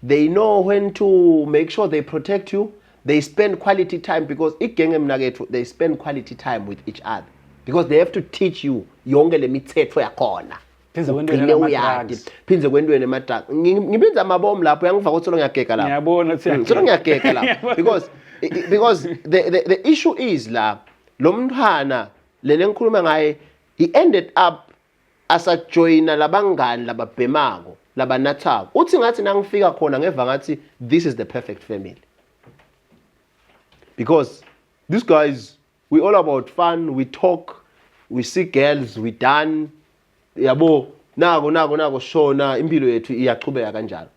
They know when to make sure they protect you. They spend quality time because igenge mina kethu they spend quality time with each other. Because they have to teach you yonke lemithetho yakhona. Phinze kwendweni emadrug. Ngibinza amabomu lapho yangiva ukuthi ngiyageka lapho. Ngiyabona ukuthi ngiyageka lapho because the issue is la lo mntwana lele ngikhuluma ngaye he ended up as a joiner labangani lababhemako labanathako. Uthi ngathi nangifika khona ngeva ngathi this is the perfect family. Because these guys, we all about fun, we talk, we see girls, we done, yabo, nako shona, impilo yethu iyachubeka kanjalo.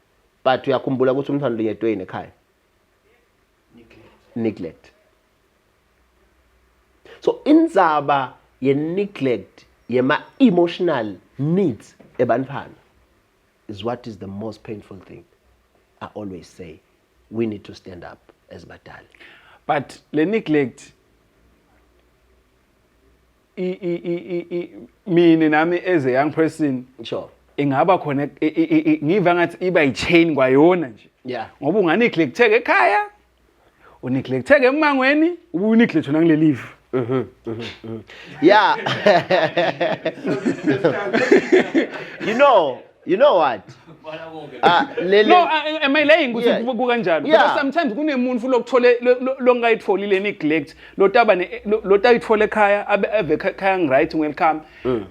But uyakhumbula ukuthi umntwana liyetweni ekhaya. neglect. So indzaba ye neglect yema emotional needs ebantfana is what is the most painful thing. I always say we need to stand up as badali. But le neglect mina nami as a young person Sure. ingaba khona ngiva ngathi iba yichain kwayona nje. Yeah. Ngoba unganeglecteke ekhaya, uneglecteke emangweni, uneglect wona ngile live. Yeah. you know what? No, am I lying ukuthi Yeah. kanjalo? Yeah. Because sometimes kunemuntu futhi okuthole longayitholi le neglect, lotayithole ekhaya eve ekhaya right welcome,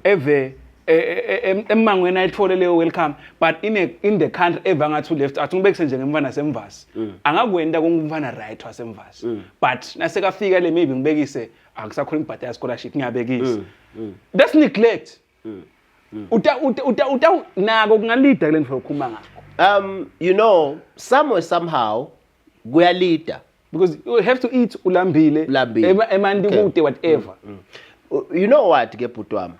eve emangweni ayithole leyo welcome, but in the country eva ngathi left athi ngibekise nje ngemfana semvasi. Angakwenda kungumfana right wasemvasi. But nasekafika le maybe ngibekise akusakhona ibhata scholarship ngiyabekisa. That's neglect. Uta nako kungalida kule nto okhuluma ngakho. You know, somewhere somehow kuyalida Because you have to eat ulambile, emandi kude whatever. You know what ke bhutwami?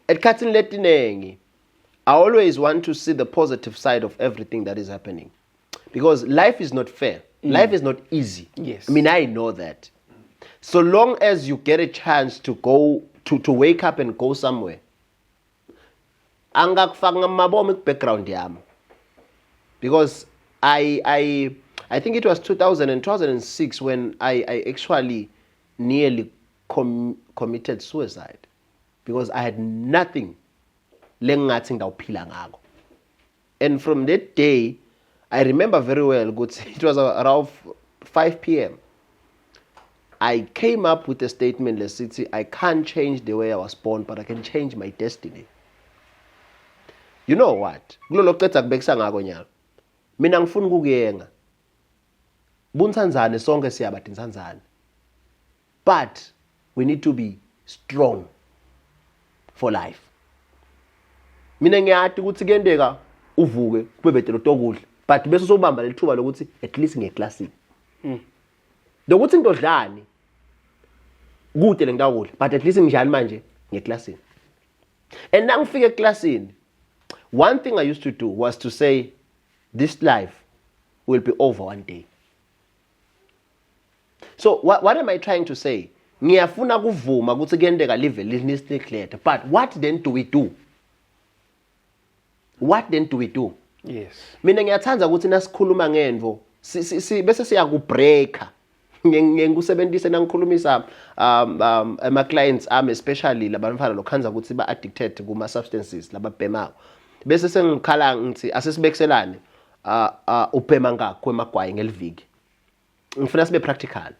Esikhathini letinengi I always want to see the positive side of everything that is happening. Because life is not fair. Life is not easy. Yes. I mean, I know that. So long as you get a chance to go to wake up and go somewhere, angakufaka mabomu background yami. Because I think it was 2006 when I actually nearly committed suicide because I had nothing lengathi ngawuphila ngako. And from that day I remember very well, it was around 5 p.m. I came up with a statement, Lesitsi, I can't change the way I was born, but I can change my destiny. You know what? Mina ngifuna ukukuyenga. Bunsanzane sonke siyabathi insanzane. But we need to be strong for life. Mina ngiyathi ukuthi kuyendeka uvuke kube bhetele utokudla, but bese sobamba lethuba lokuthi at least ngeclassini. Lokuthi ngidodlani kude lengidawudla, but at least ngijani manje ngeclassini. And nangifika eclassini, one thing I used to do was to say this life will be over one day. So what am I trying to say? Ngiyafuna kuvuma ukuthi kuyendeka live lineglect, but what then do we do? What then do we do? Yes. Mina ngiyathanda ukuthi nasikhuluma ngendvo bese siya ku breaker. Ngikusebenzisa nangikhulumisa ama clients ami especially labantwana lokhanza ukuthi ba addicted kuma substances lababhemako. Bese sengikhala ngithi asesibekiselane ubhema ngakho kwemagwayi ngeliviki. Ngifuna sibe practical.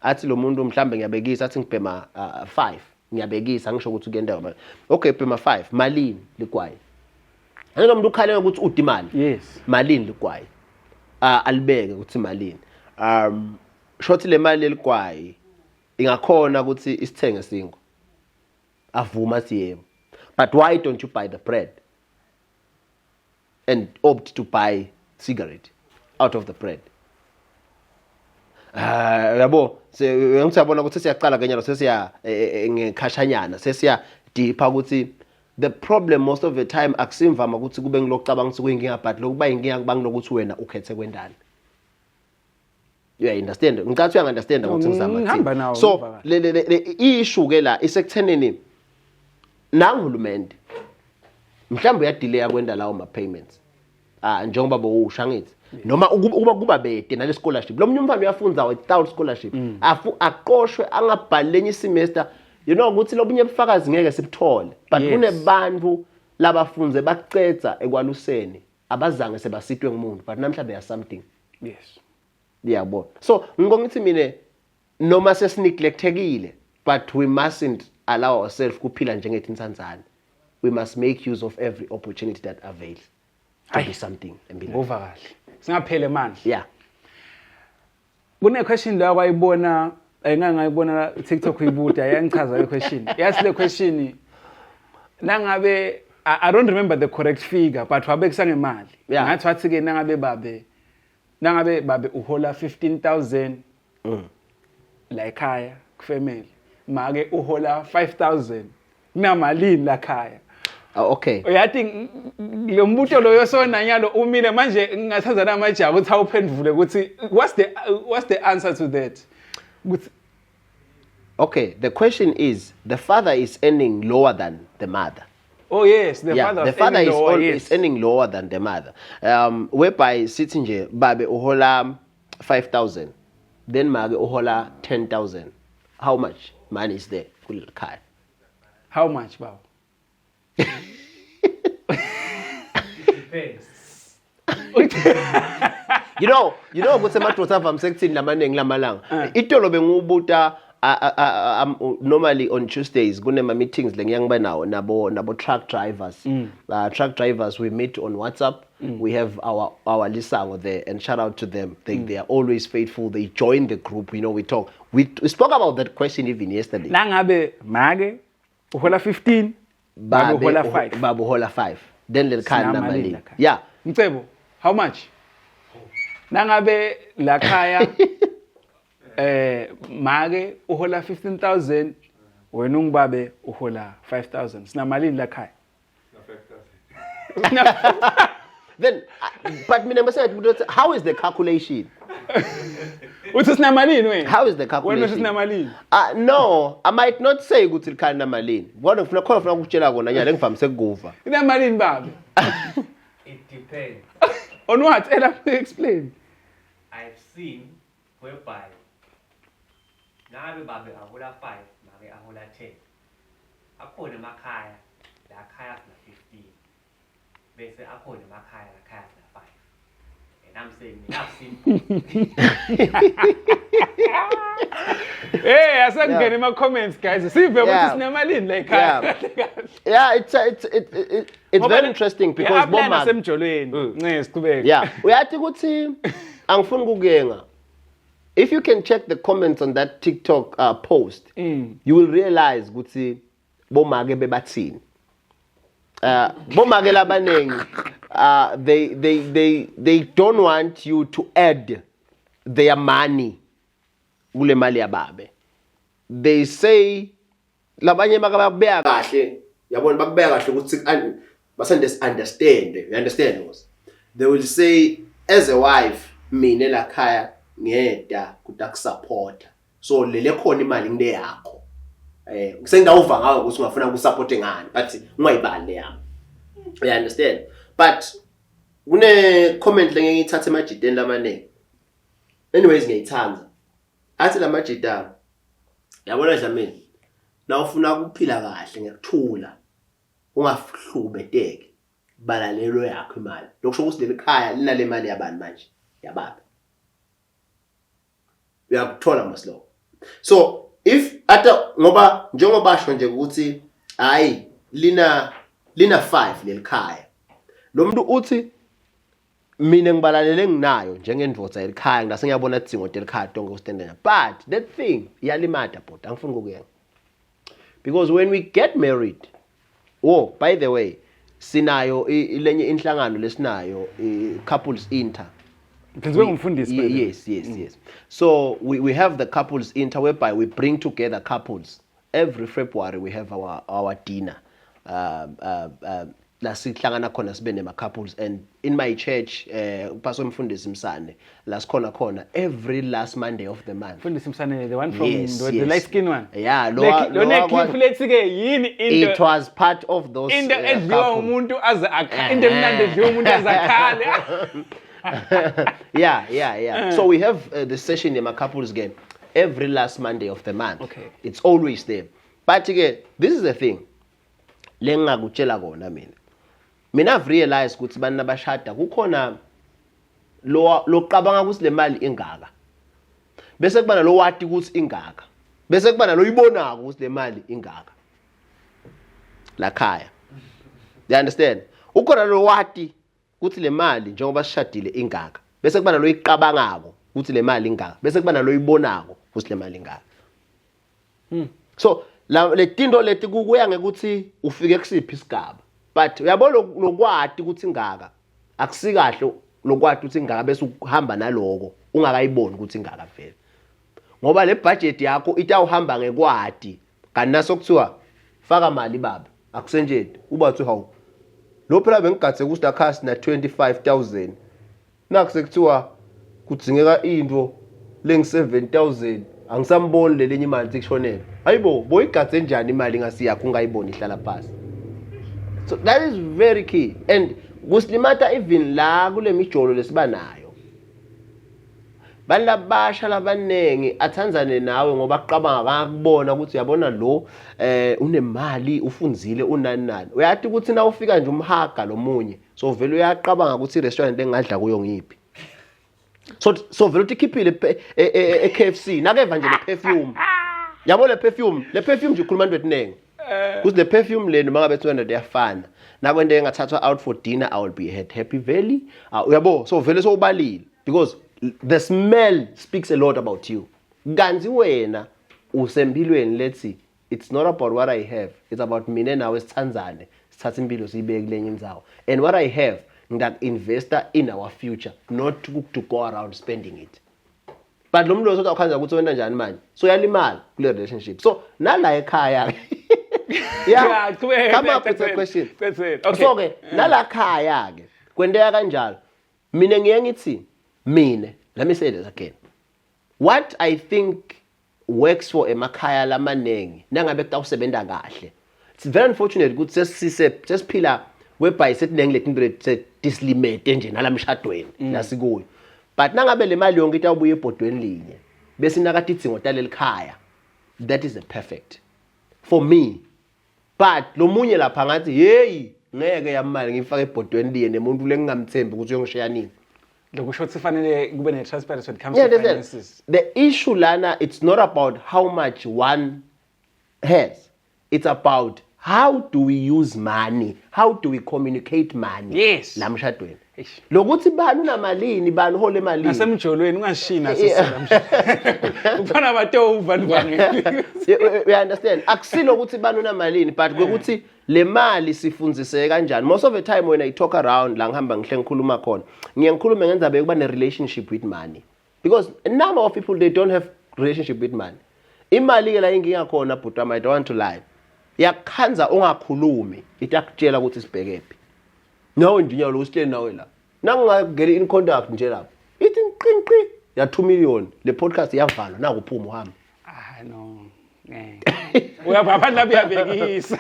Athi lo muntu mhlambe ngiyabekisa athi ngibhema 5 ngiyabekisa ngisho ukuthi kuyendeka. Okay, bhema 5 malini ligwayi. Lo muntu ukhalela ukuthi uthi imali. Yes. Malini ligwayi. Alibeke ukuthi malini. Shothi le mali eligwayi ingakhona ukuthi isithenge singo. Avuma athi yebo. But why don't you buy the bread and opt to buy cigarette out of the bread? Yabo ngiyabona ukuthi siyaqala kenyalo sesiya ngekhashanyana sesiya deep ukuthi the problem most of the time akusimvama ukuthi kube ngilocabanga ukuthi kuyinkinga, but lokuba inkinga kubanga lokuthi wena ukhethe kwendani. You understand? Ngicathu uyangiunderstand ukuthi ngizama. So le issue ke la isekuthenini nangihulumende mhlawumbe uyadelay kwenda lawo ma payments. Njengoba bowusha ngithi noma ukuba kuba bede nale scholarship. Lo mnye umfana uyafunza without scholarship. Aqoshwe angabhali lenye semester. You know ukuthi lobunye bufakazi ngeke sibuthole. But kunebantu labafunze bacetha ekwaluseni abazange sebasitwe ngumuntu, but namhlanje ya something. Yes. Yabo. So ngithi mine noma sesineglectekile, but we mustn't allow ourselves kuphila njengethi insanzane. We must make use of every opportunity that avails to do something empilweni. Ngova kahle. Singaphele manje. Yeah. Kune question la wayibona engangayibona TikTok uyibuda yangichaza le question. Yathi le question nangabe I don't remember the correct figure, but wabekisa ngemali. Ngathi wathi ke nangabe babe nangabe babe uhola 15,000 la ekhaya kufamily make uhola 5,000 kunamalini la ekhaya. Okay. Uyathi lo mbuto lo yosona nyalo umile manje ngathaza namajaba ukuthi awuphendvule ukuthi what's the answer to that? Okay, the question is the father is earning lower than the mother. Oh yes, the father is earning lower than the mother. Whereby sitting nje babe uhola 5,000, then make uhola 10,000. How much money is there kuleli khaya? How much, baba? you know ukuthi amadoda avamise kuthini lamaningi lamalanga. Itolo bengubuta normally on Tuesdays kunema meetings lengiyangiba nawo nabo truck drivers. Truck drivers we meet on WhatsApp. We have our lisango there, and shout out to them. They are always faithful. They join the group. You know, we talk. We spoke about that question even yesterday. Nangabe mage uhola 15, babu uhola 5. Babu uhola 5. Then le khaya namali. Yeah. Mcebo, how much? Nangabe la khaya mage uhola 15,000, wena ungibabe uhola 5,000. Sinamalini la khaya? 5,000. Then, but mina mase how is the calculation? Uthi sinamalini wena? How is the calculation? Wena sinamalini? No, I might not say ukuthi likhaya namalini. Kodwa ngifuna ukutshela kona nyalo engivamise kukuva. Inamalini baba? It depends. On what? Explain. I've seen whereby ngabe babe ahola 5, make ahola 10. Akhona emakhaya, la khaya sina 15. Bese akhona emakhaya, la khaya sina 5. And I'm saying I've seen. Hey, asangene in my comments, guys. See if what is namalini la ekhaya. Yeah, it's very interesting because bomma semjolweni. Yeah, uyathi ukuthi angifuni ukukenga. If you can check the comments on that TikTok post, you will realize ukuthi bomake bebathini. Bomake labanengi they don't want you to add their money kule mali yababe. They say labanye makababeka kahle, yabona bakubeka kahle ukuthi understand. You understand what? They will say as a wife mina la khaya ngeda kutakusupport. So lele khona imali ngine yakho. Sengidawuva ngawe ukuthi ungafuna ukusupport ngani, but ungayibali yami. You understand? But kune comment lengiyithatha emajideni lamanengi. Anyways ngiyithanda. Athi lamajida yabona Dlamini, na ufuna ukuphila kahle ngekuthula. Ungahlubeteki. Balalelo yakho imali. Lokusho ukuthi leli khaya linale mali yabani manje? Yababa. Uyakuthola maslo. So if ata ngoba njengoba basho nje ukuthi hayi lina 5 leli khaya. Lo muntu uthi mina ngibalalele nginayo njengendvodza elikhaya ngase ngiyabona idzingo delikhaya tonke ustandana. But that thing iyalimata but angifuni ukuyenza. Because when we get married, oh by the way, sinayo ilenye inhlangano lesinayo couples inter. Yes. So we have the couples inter whereby we bring together couples. Every February we have our dinner. La sihlangana khona sibe nema couples, and in my church Pastor Mfundisi Msane la sikhona every last Monday of the month. Mfundisi Msane, the one from the light skin one. Yeah, it was part of those in the edliwa umuntu in the mnande edliwa umuntu azakhale. Yeah. So we have the session in my couples game every last Monday of the month. Okay. It's always there. But again, this is the thing. Lengakutshela kona mina I've realized ukuthi bani nabashada kukhona lo qabanga ukuthi le mali ingaka. Bese kubana lo wati ukuthi ingaka. Bese kubana lo ibonaka ukuthi le mali ingaka. La khaya. You understand? Ukhona lo wati ukuthi le mali njengoba sishadile ingaka. Bese kubana lo iqabangako ukuthi le mali ingaka. Bese kubana lo ibonako ukuthi le mali ingaka. So le tinto leti kuya ngekuthi ufike kusiphi isigaba. But uyabona lokwati ukuthi ingaka akusikahle lokwathi ukuthi ingaka bese uhamba naloko ungakayiboni ukuthi ingaka vele ngoba le budget yakho itawuhamba ngekwadi kanti naso kuthiwa faka mali baba akusenjeni ubathi hawu lo phela bengigadze ku Starcast na 25000 nakusekuthiwa kudzingeka into lengi 7000 angisamboni lelenye imali sikushonela hayibo boyigadze njani imali ngasiyakho ungayiboni ihlala phansi. So that is very key and kusilimata even la kule mijolo lesiba nayo balabasha labanengi athanzane nawe ngoba aqabanga akubona ukuthi uyabona lo unemali ufunzile unani nani uyathi ukuthi na ufika nje umhaga lomunye so vele uyaqabanga ukuthi irestaurant engadla kuyo ngiphi so vele utikhiphile KFC nakeva nje le perfume yabo le perfume nje ukhuluma into ethenenge kuthi le perfume leni mangabe 200 yafana nakwende engathathwa out for dinner I will be at Happy Valley uyabo so vele so ubalile because the smell speaks a lot about you kanzi wena usempilweni let's see it's not about what I have it's about mina nawe sithandzane sithatha impilo siyibeke kulenye indzawo and what I have that investor in our future not to go around spending it but lo muntu uzotha ukhanza ukuthi wena njani manje so yalimala kule relationship so nala ekhaya Yeah, come up with a question. That's it. Okay. So ke nala khaya ke kwendeka kanjalo mina ngiye ngithi mina let me say this again what I think works for emakhaya lamanengi nangabe kutawusebenza kahle it's very unfortunate ukuthi sesiphila whereby sethinenge letinto dislimate nje nalamshadweni nasikuyo but nangabe le mali yonke itawubuya ebhodweni linye bese inakati idzingo taleli khaya that is a perfect for me but lo munye lapha ngathi hey ngeke yamali ngifaka ebhodweni liye nemuntu lengingamthembi ukuthi uyongishiya nini lokusho ukuthi fanele kube ne transparency when it comes to finances. The issue lana it's not about how much one has it's about how do we use money how do we communicate money Yes. lamshadweni Eish. lokuthi bani unamalini bani uhole malini Nasemjolweni ungashina sesela. Ufana batova nivangeli. you understand akusilo ukuthi bani unamalini but ukuthi le mali sifundzise kanjani most of the time when I talk around la ngihamba ngihle ngikhuluma khona ngikhuluma ngenza bekuba ne relationship with money because a number of people they don't have relationship with money imali ke la inkinga khona but I don't want to lie yakhanza ungakhulumi itakutshela ukuthi sibhekephi nawe njinyalo lo usitshela nawe la nangingageli in contact nje lapha ithi nqinqi ya 2 million le podcast yavalwa nakuphuma uhamba Ah no. Uyapha lapha uyabekisa.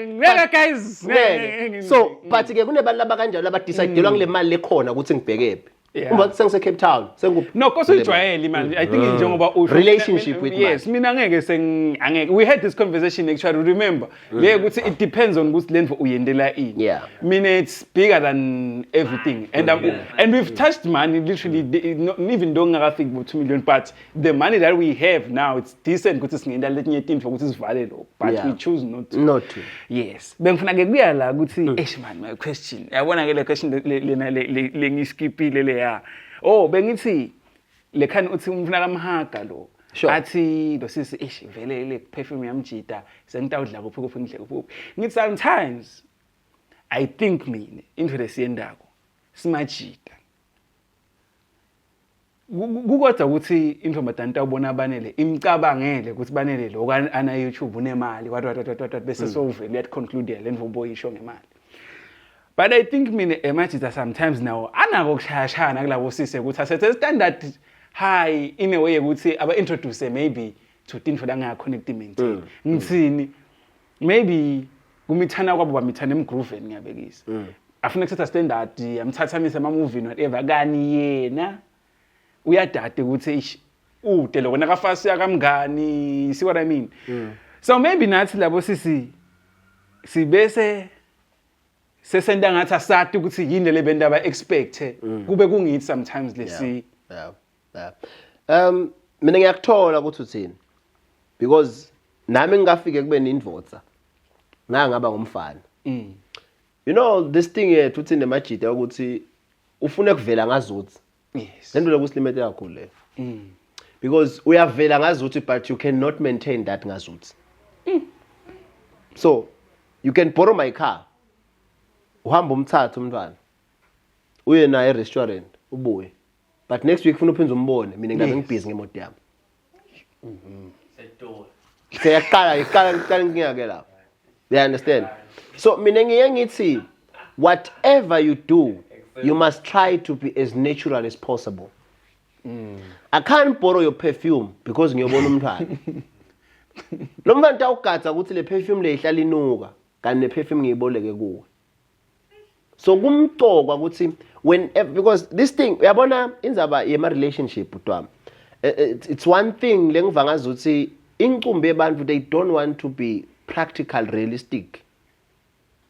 Ngeke guys. So but ke kunebantu labakanjalo abadecideelwa ngile mali lekhona ukuthi ngibhekephi Yeah. uma sengise Cape Town senguphi No, koso ujwayele man. I think njengoba usho Relationship with yes, mina ngeke angeke. We had this conversation actually remember. Le ukuthi it depends on ukuthi lento uyendela ini. Yeah. Mina it's bigger than everything and we've touched money literally even though ngakafiki bo 2 million but the money that we have now it's decent ukuthi singenda letinye tinto ukuthi sivale lo but Yeah. we choose not to. not to Yes. Bengifuna ke kuya la ukuthi man my question. Yabona ke le question le ngiskipile le ya. Oh bengithi le khani uthi umfuna kamhaga lo. Sure. Athi lo sisi vele le perfume yamjida sengitawudla kuphi ngidle kuphi. Ngithi sometimes I think mina into lesiyendako simajida. Kukodwa ukuthi into madani tawubona abanele imcabangele ukuthi banele lo ana YouTube unemali what bese sovele yet conclude le ndvo isho ngemali. But I think mina emajida sometimes now anako kushayashana kulabo sise ukuthi asethe standard high in a way ukuthi aba introduce maybe to tinto la nga connect maintain. Ngitsini maybe kumithana kwabo bamithana emgroove ngiyabekisa. Afuna ukuthatha standard amthathamise ama movie whatever kani yena uyadade ukuthi ude lokho nakafasi yakamngani see what I mean. So maybe nathi labo sibese sesenda ngathi asati ukuthi yini le benda aba expect kube kungithi sometimes lesi yeah mina ngiyakuthola ukuthi uthini because nami ngingafike kube nindvodza ngaba ngumfana you know this thing yethu uthi nemajida ukuthi ufune kuvela ngazuthi yes lento lokusilimete kakhulu le because uyavela ngazuthi but you cannot maintain that ngazuthi so you can borrow my car uhamba umthatha umntwana uye naye e-restaurant ubuye but next week ufuna uphinza umbone mina ngilabe ngibhizi ngemoto yami Setoro. seyaqala inkinga ke lapho you understand so mina ngiye ngithi whatever you do you must try to be as natural as possible I can't borrow your perfume because ngiyobona umntwana lo mntwana tawugatsa ukuthi le perfume le ihlala inuka kanti ne perfume ngiyiboleke kuwe so kumcokwa ukuthi because this thing uyabona inzaba yema relationship utwami it's one thing lengivangaza ukuthi incumbi yabantu they don't want to be practical realistic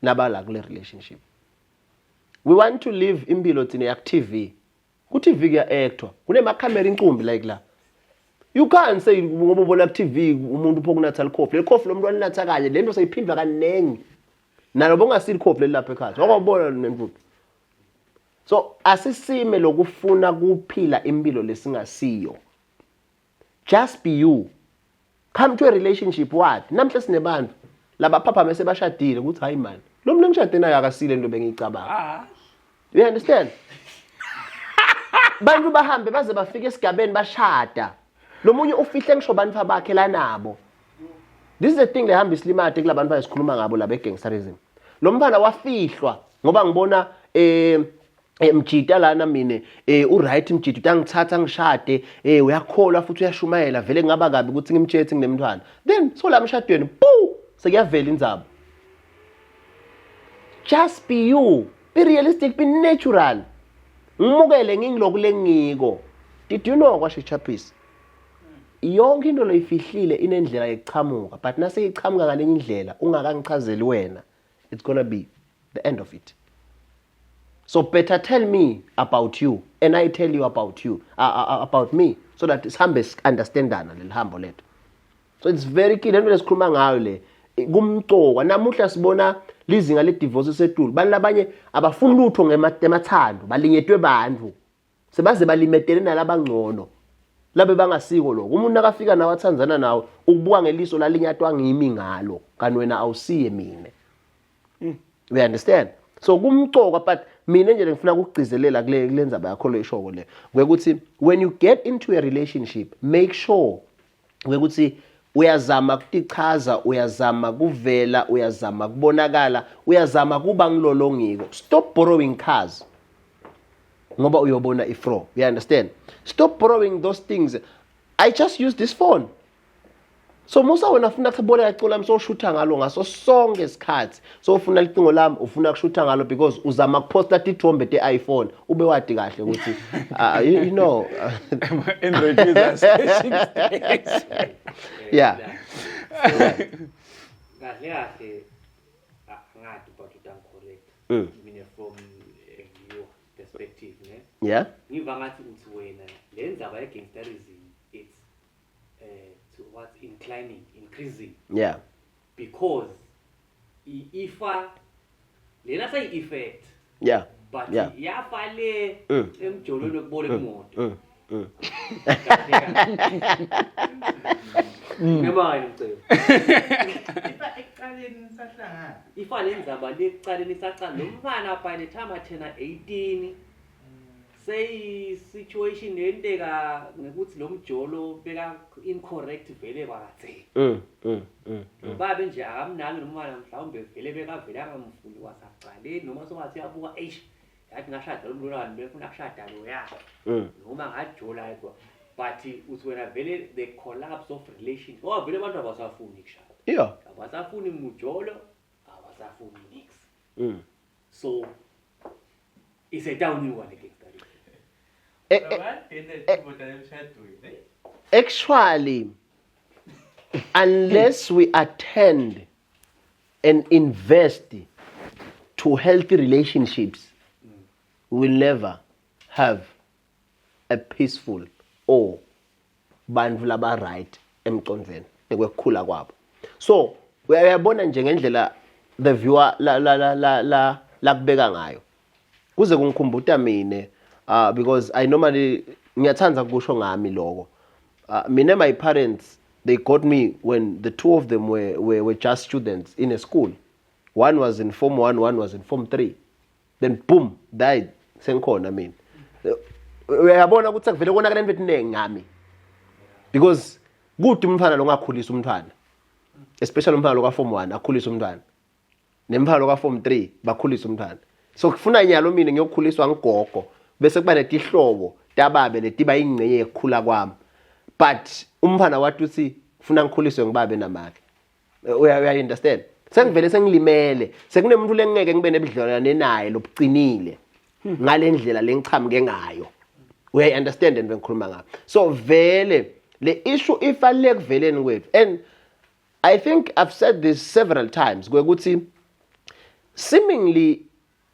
nabala kule relationship we want to live impilo thina yak TV ku TV kuya actor kunema camera incumbi like la you can't say ngoba ubona ku TV umuntu uphoka unatha coffee le coffee lo muntu anatha kanye lento seyiphindwa kanengi nalobo ngasili coffee lapha ekhaya wakubona nemfundo so asisime lokufuna kuphila impilo lesingasiyo just be you come to a relationship what namhla sinebantu laba phapha mase bashadile ukuthi hayi man lo muntu engishade naye akasile into bengicabanga you understand bantu bahambe baze bafike esigabeni bashada lo munye ufihle ngisho bantu bakhe la nabo this is the thing lehamba islimate kulabantu bayisikhuluma ngabo laba egangsterism lo mfana wafihlwa ngoba ngibona mjita lana mina uright mjita utangithatha ngishade uyakholwa futhi uyashumayela vele ngaba kabi ukuthi ngimtshethi nginemntwana then so la mshadweni poo sekuyavela indzaba just be you be realistic be natural ngimukele ngingiloko lengiko did you know kwasho chapis yonke into loyifihlile inendlela yechamuka but nase ichamuka ngalenye indlela ungakangichazeli wena it's going to be the end of it so better tell me about you and I tell you about you about me so that sihambe understandana lelihambo lethu so it's very key lento lesikhuluma ngayo le kumcokwa namuhla sibona lizinga le divorce setulu bani labanye abafuna lutho ngemathando balinyetwe bantu sebaze balimetele nalabangcono labe bangasiko lokho umuntu akafika nawe athanzana nawe ukubuka ngeliso lalinyatwa ngimi ngalo kanti wena awusiye mina we understand so kumcokwa but mina nje ngifuna ukugcizelela kule ndzaba yakho lo ishoko le ukuthi when you get into a relationship make sure ukuthi uyazama ukutichaza uyazama kuvela uyazama kubonakala uyazama kuba ngilolongiko stop borrowing cars ngoba uyobona ifro you understand stop borrowing those things I just use this phone so musa wena ufuna kuboleka icala lami so shutha ngalo ngaso sonke isikhathi so ufuna licingo lami ufuna kushutha ngalo because uzama kuposta tithombe te-iPhone ube wadi kahle ukuthi you know Android users yeah Kahle kahle ngathi but I'm correct. Mina from your perspective ne. yeah Ngiva ngathi uthi wena le ndzaba ye gangsterism it's to what increasing yeah because ifa lena say effect yeah but yeah yafa le emjolweni okuboleka imoto ngemali mcebo Ekuqaleni sahlangana ifa le ndzaba le ekuqaleni saqala lo mfana by the time athena 18 say situation yenteka ngekuthi lo mjolo beka incorrect vele kwakathe babe nje akamnaki nomntwana mhlawumbe vele bekavela ngamfuni wasaqaleni noma sowathi yabuka yathi ngashada lo mntwana befuna kushada lo yakhe noma ngajola yedwa but uthi wena vele the collapse of relation ngoba vele abantu abasafuni kushada yeah abasafuni mujolo abasafuni nix so it's a downhill one again. Actually, unless we attend and invest to healthy relationships, we will never have a peaceful or bantu laba right emcondzweni ekwekhula kwabo. So, uyabona nje ngendlela the viewer la kubeka ngayo. Kuze kungikhumbuta mina because I normally ngiyathanda kusho ngami lokho. Mina my parents they got me when the two of them were just students in a school. One was in form 1, one was in form 3. Then boom, died sengikhona mina uyabona ukuthi akuvele konakala into eningi ngami because kude umfana lo ngakhulisa umntwana especially umfana lo ka form 1 akhulisa umntwana nemfana lo ka form 3 bakhulisa umntwana so kufuna nyalo mina ngiyokukhuliswa ngigogo bese kuba netihlobo tababe letiba ingcenye yokukhula kwami but umfana wathi uthi ufuna ngikhuliswe ngibabe namake uya understand sengivele sengilimele sekunemuntu lengeke ngibe nebudlelwane naye lobucinile ngalendlela lengichamuke ngayo uya understand and bengikhuluma ngayo so vele le issue ifanele kuveleni kwethu and I think I've said this several times ukuthi seemingly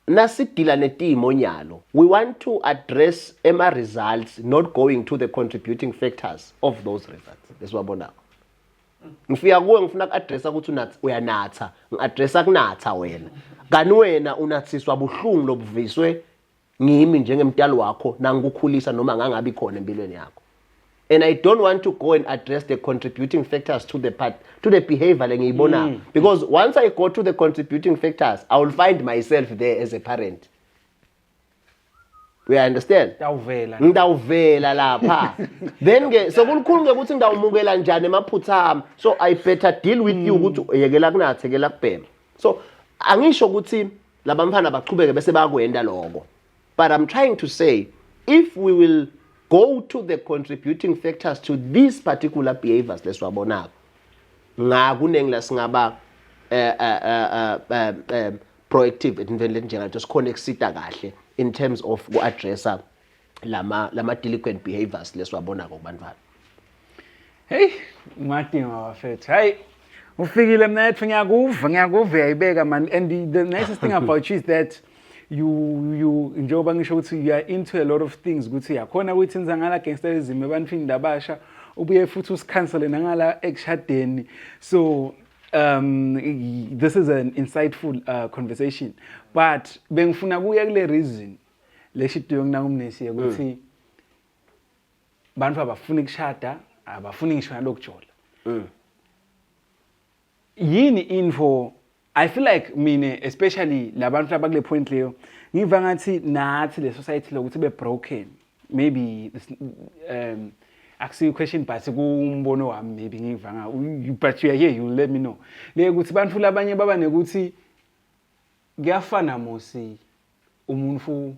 nasidila netimo nyalo we want to address ema results not going to the contributing factors of those results lesiwabonako ngifika kuwe ngifuna ukaddressa ukuthi uyanatha ngiaddressa kunatha wena kani wena unathiswa buhlungu lobuviswe ngimi njengemntalo wakho nangikukhulisa noma ngangabi khona empilweni yakho and I don't want to go and address the contributing factors to the behavior lengiyibona because once I go to the contributing factors I will find myself there as a parent we understand ngidawuvela lapha then ke sokulukhulu ukuthi ngidawumukela njani emaphutha ami so I better deal with you ukuthi yekela kunathe kela kubhema so angisho ukuthi labamfana bachubeke bese bayakwenda lokho but I'm trying to say if we will go to the contributing factors to these particular behaviors lesiwabonako ngakunengi la singaba proactive indlela njengathi sikhona ekusita kahle in terms of ku addressa lama delinquent behaviors lesiwabonako kubantwana hey Martin wafethu hey ufikile mnethu ngiyakuva uyayibeka man and the nicest thing about you is that you njengoba ngisho ukuthi you are into a lot of things ukuthi yakhona ukuthi enza ngala gangsterism ebantwini labasha ubuye futhi usicancele nangala ekushadeni so this is an insightful conversation but bengifuna kuya kule reason leshido nginakumnesi ukuthi bantu abafuna ukushada abafuna ngisho nalokujola yini info I feel like mina especially labantu abakule point leyo ngiva ngathi nathi le society lokuthi be broken maybe this actually question but kumbono wami maybe ngiva nga but you are here you let me know le ukuthi bantu labanye baba nekuthi kuyafana mosi umuntu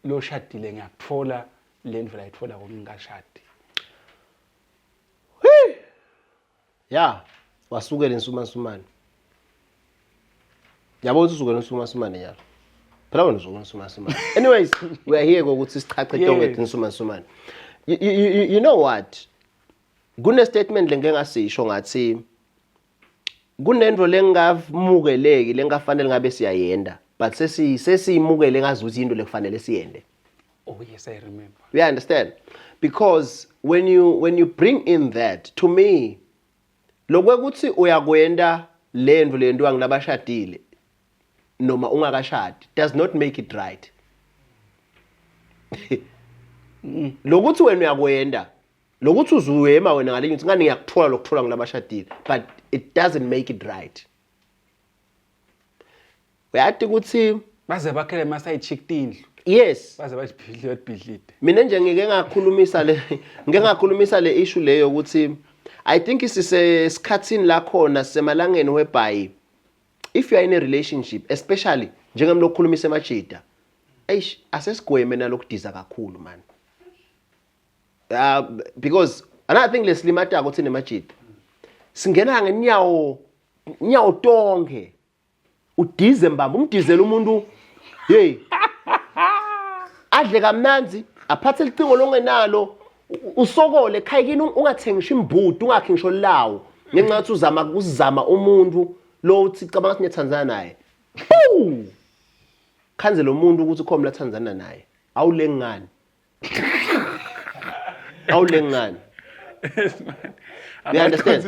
lo shadile ngiyakuthola le ndlela ayithola ngingashadi yeah wasukela insumansumane yabo usukela insumansumane yalo phela wena uzokona insumansumane anyways we are here ukuthi sichache tonke insumansumane you know what kune statement lengeke ngasisho ngathi kunento lengavumukeleki lengafanele ngabe siyayenda but sesiyimukele ngazuthi into lekufanele siyende oh yes I remember you understand because when you bring in that to me lokwekuthi uyakwenda lento angilabashadile noma ungakashadi does not make it right lokuthi wena uyakwenda lokuthi uzuwema wena ngalinye uthi ngani ngiyakuthola lokuthola ngilabashadile but it doesn't make it right uyathi ukuthi baze bakhele masayid chick tindlu yes baze bajibhidlile mina nje ngeke ngakhulumisa le issue leyo ukuthi I think isikhatsini la khona semalangeni whereby if you are in a relationship especially njengamlo ukukhulumisa emajida asesigweme nalokudiza kakhulu man because another thing leslimata ukuthi nemajida singena ngenyawo tonke udize mbamba umdizela umuntu hey adle kamnanzi aphathe licingo longenalo usokole khayikini ungathengisha imbudu ungakhi ngisho lawo ngenxa yokuthi uzama umuntu lo uthi cabanga sinye Tanzania naye khanze lo muntu ukuthi khoma la Tanzania naye awulengani you understand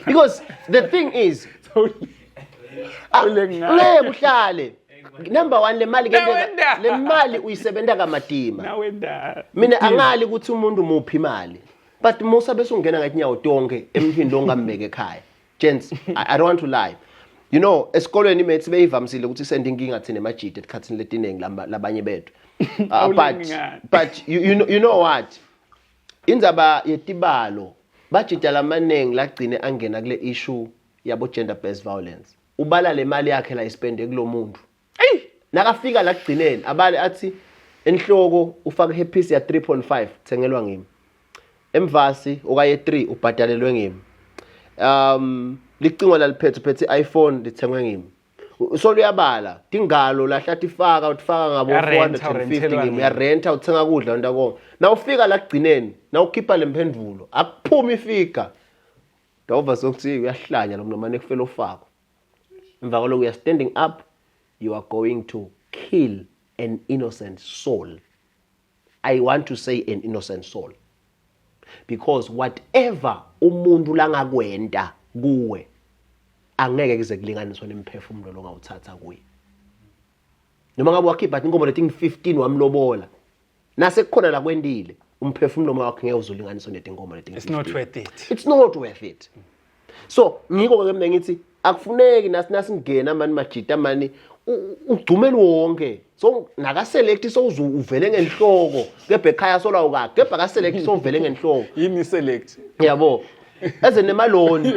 because the thing is uhlale number 1 le mali uyisebenta kamadima mina angali ukuthi umuntu muphi imali but musa bese ungena ngathi nyawo tonke emphini lo ngambeke ekhaya gents I don't want to lie You know, esikolweni imates beyivamisile ukuthi send inkinga thina emajidi esikhathini letiningi labanye bethu. But you know what? Indzaba yetibalo bajida lamaningi lagcine angena kule issue yabo gender based violence. Ubala le mali yakhe la ispende kulomuntu. Nakafika la kugcineni abale athi enhloko ufaka hepiece ya 3.5 thengelwa ngimi. Emvasi okaye 3 ubhadalelwe ngimi. Licingo laliphethe iPhone lithengwe ngimi. So luyabala tingalo lahlathi ifaka uthifaka ngabo 450 ngimi ya renta uthenga kudla nto konke. Na ufika la kugcineni na ukhipha lemphendvulo akuphuma ifika. Dova sokuthi uyahlanya lo manje ekufela ofako. Emva kwalokho you are standing up, you are going to kill an innocent soul. I want to say an innocent soul. Because whatever umuntu langakwenda kuwe angeke kuze kulinganiswa nemphefumulo lo ngawuthatha kuye. Noma ngabe wakhipha inkomo lethi 15 wamlobola. Nase kukhona la kwendile umphefumulo wakhe ngeke uzolinganiswa netinkomo lethi 15. It's not worth it. It's not worth it. So ngiko ke mina ngithi akufuneki nasingena mani majita mani ugcumela wonke. So naka select so uvele ngenhloko kebhe ekhaya sola ukakhe kebhe ka select so uvele ngenhloko. Yini select? Yabo. Eze nemaloni.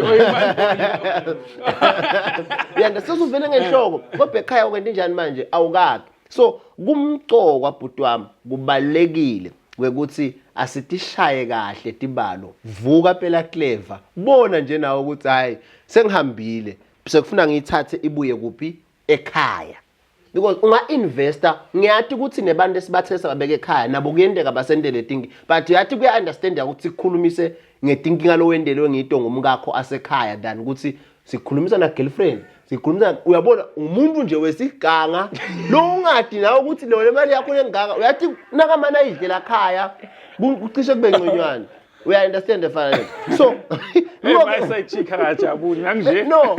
Yanda sesuvele ngenhloko kebhe ekhaya ukwenta njani manje awukakhe. So kumcoko kwabhuti wami kubalekile ukuthi asitishaye kahle tibalo vuka phela clever bona nje nawe ukuthi hayi sengihambile sekufuna ngiyithathe ibuye kuphi ekhaya because unga investor ngiyathi ukuthi nebantu esibathesa babeke ekhaya nabo kuyendeka basendele tingi but yathi kuya understand ukuthi sikhulumise ngetinkinga lo wendelwe ngitongo umkakho asekhaya than ukuthi sikhulumisa na girlfriend sikhulumisa uyabona umuntu nje wesiganga lo ungadi nawe ukuthi lo mali yakho lengaka uyathi nakamana ayidlela ekhaya kucishe kube ngconywana we understand the father so no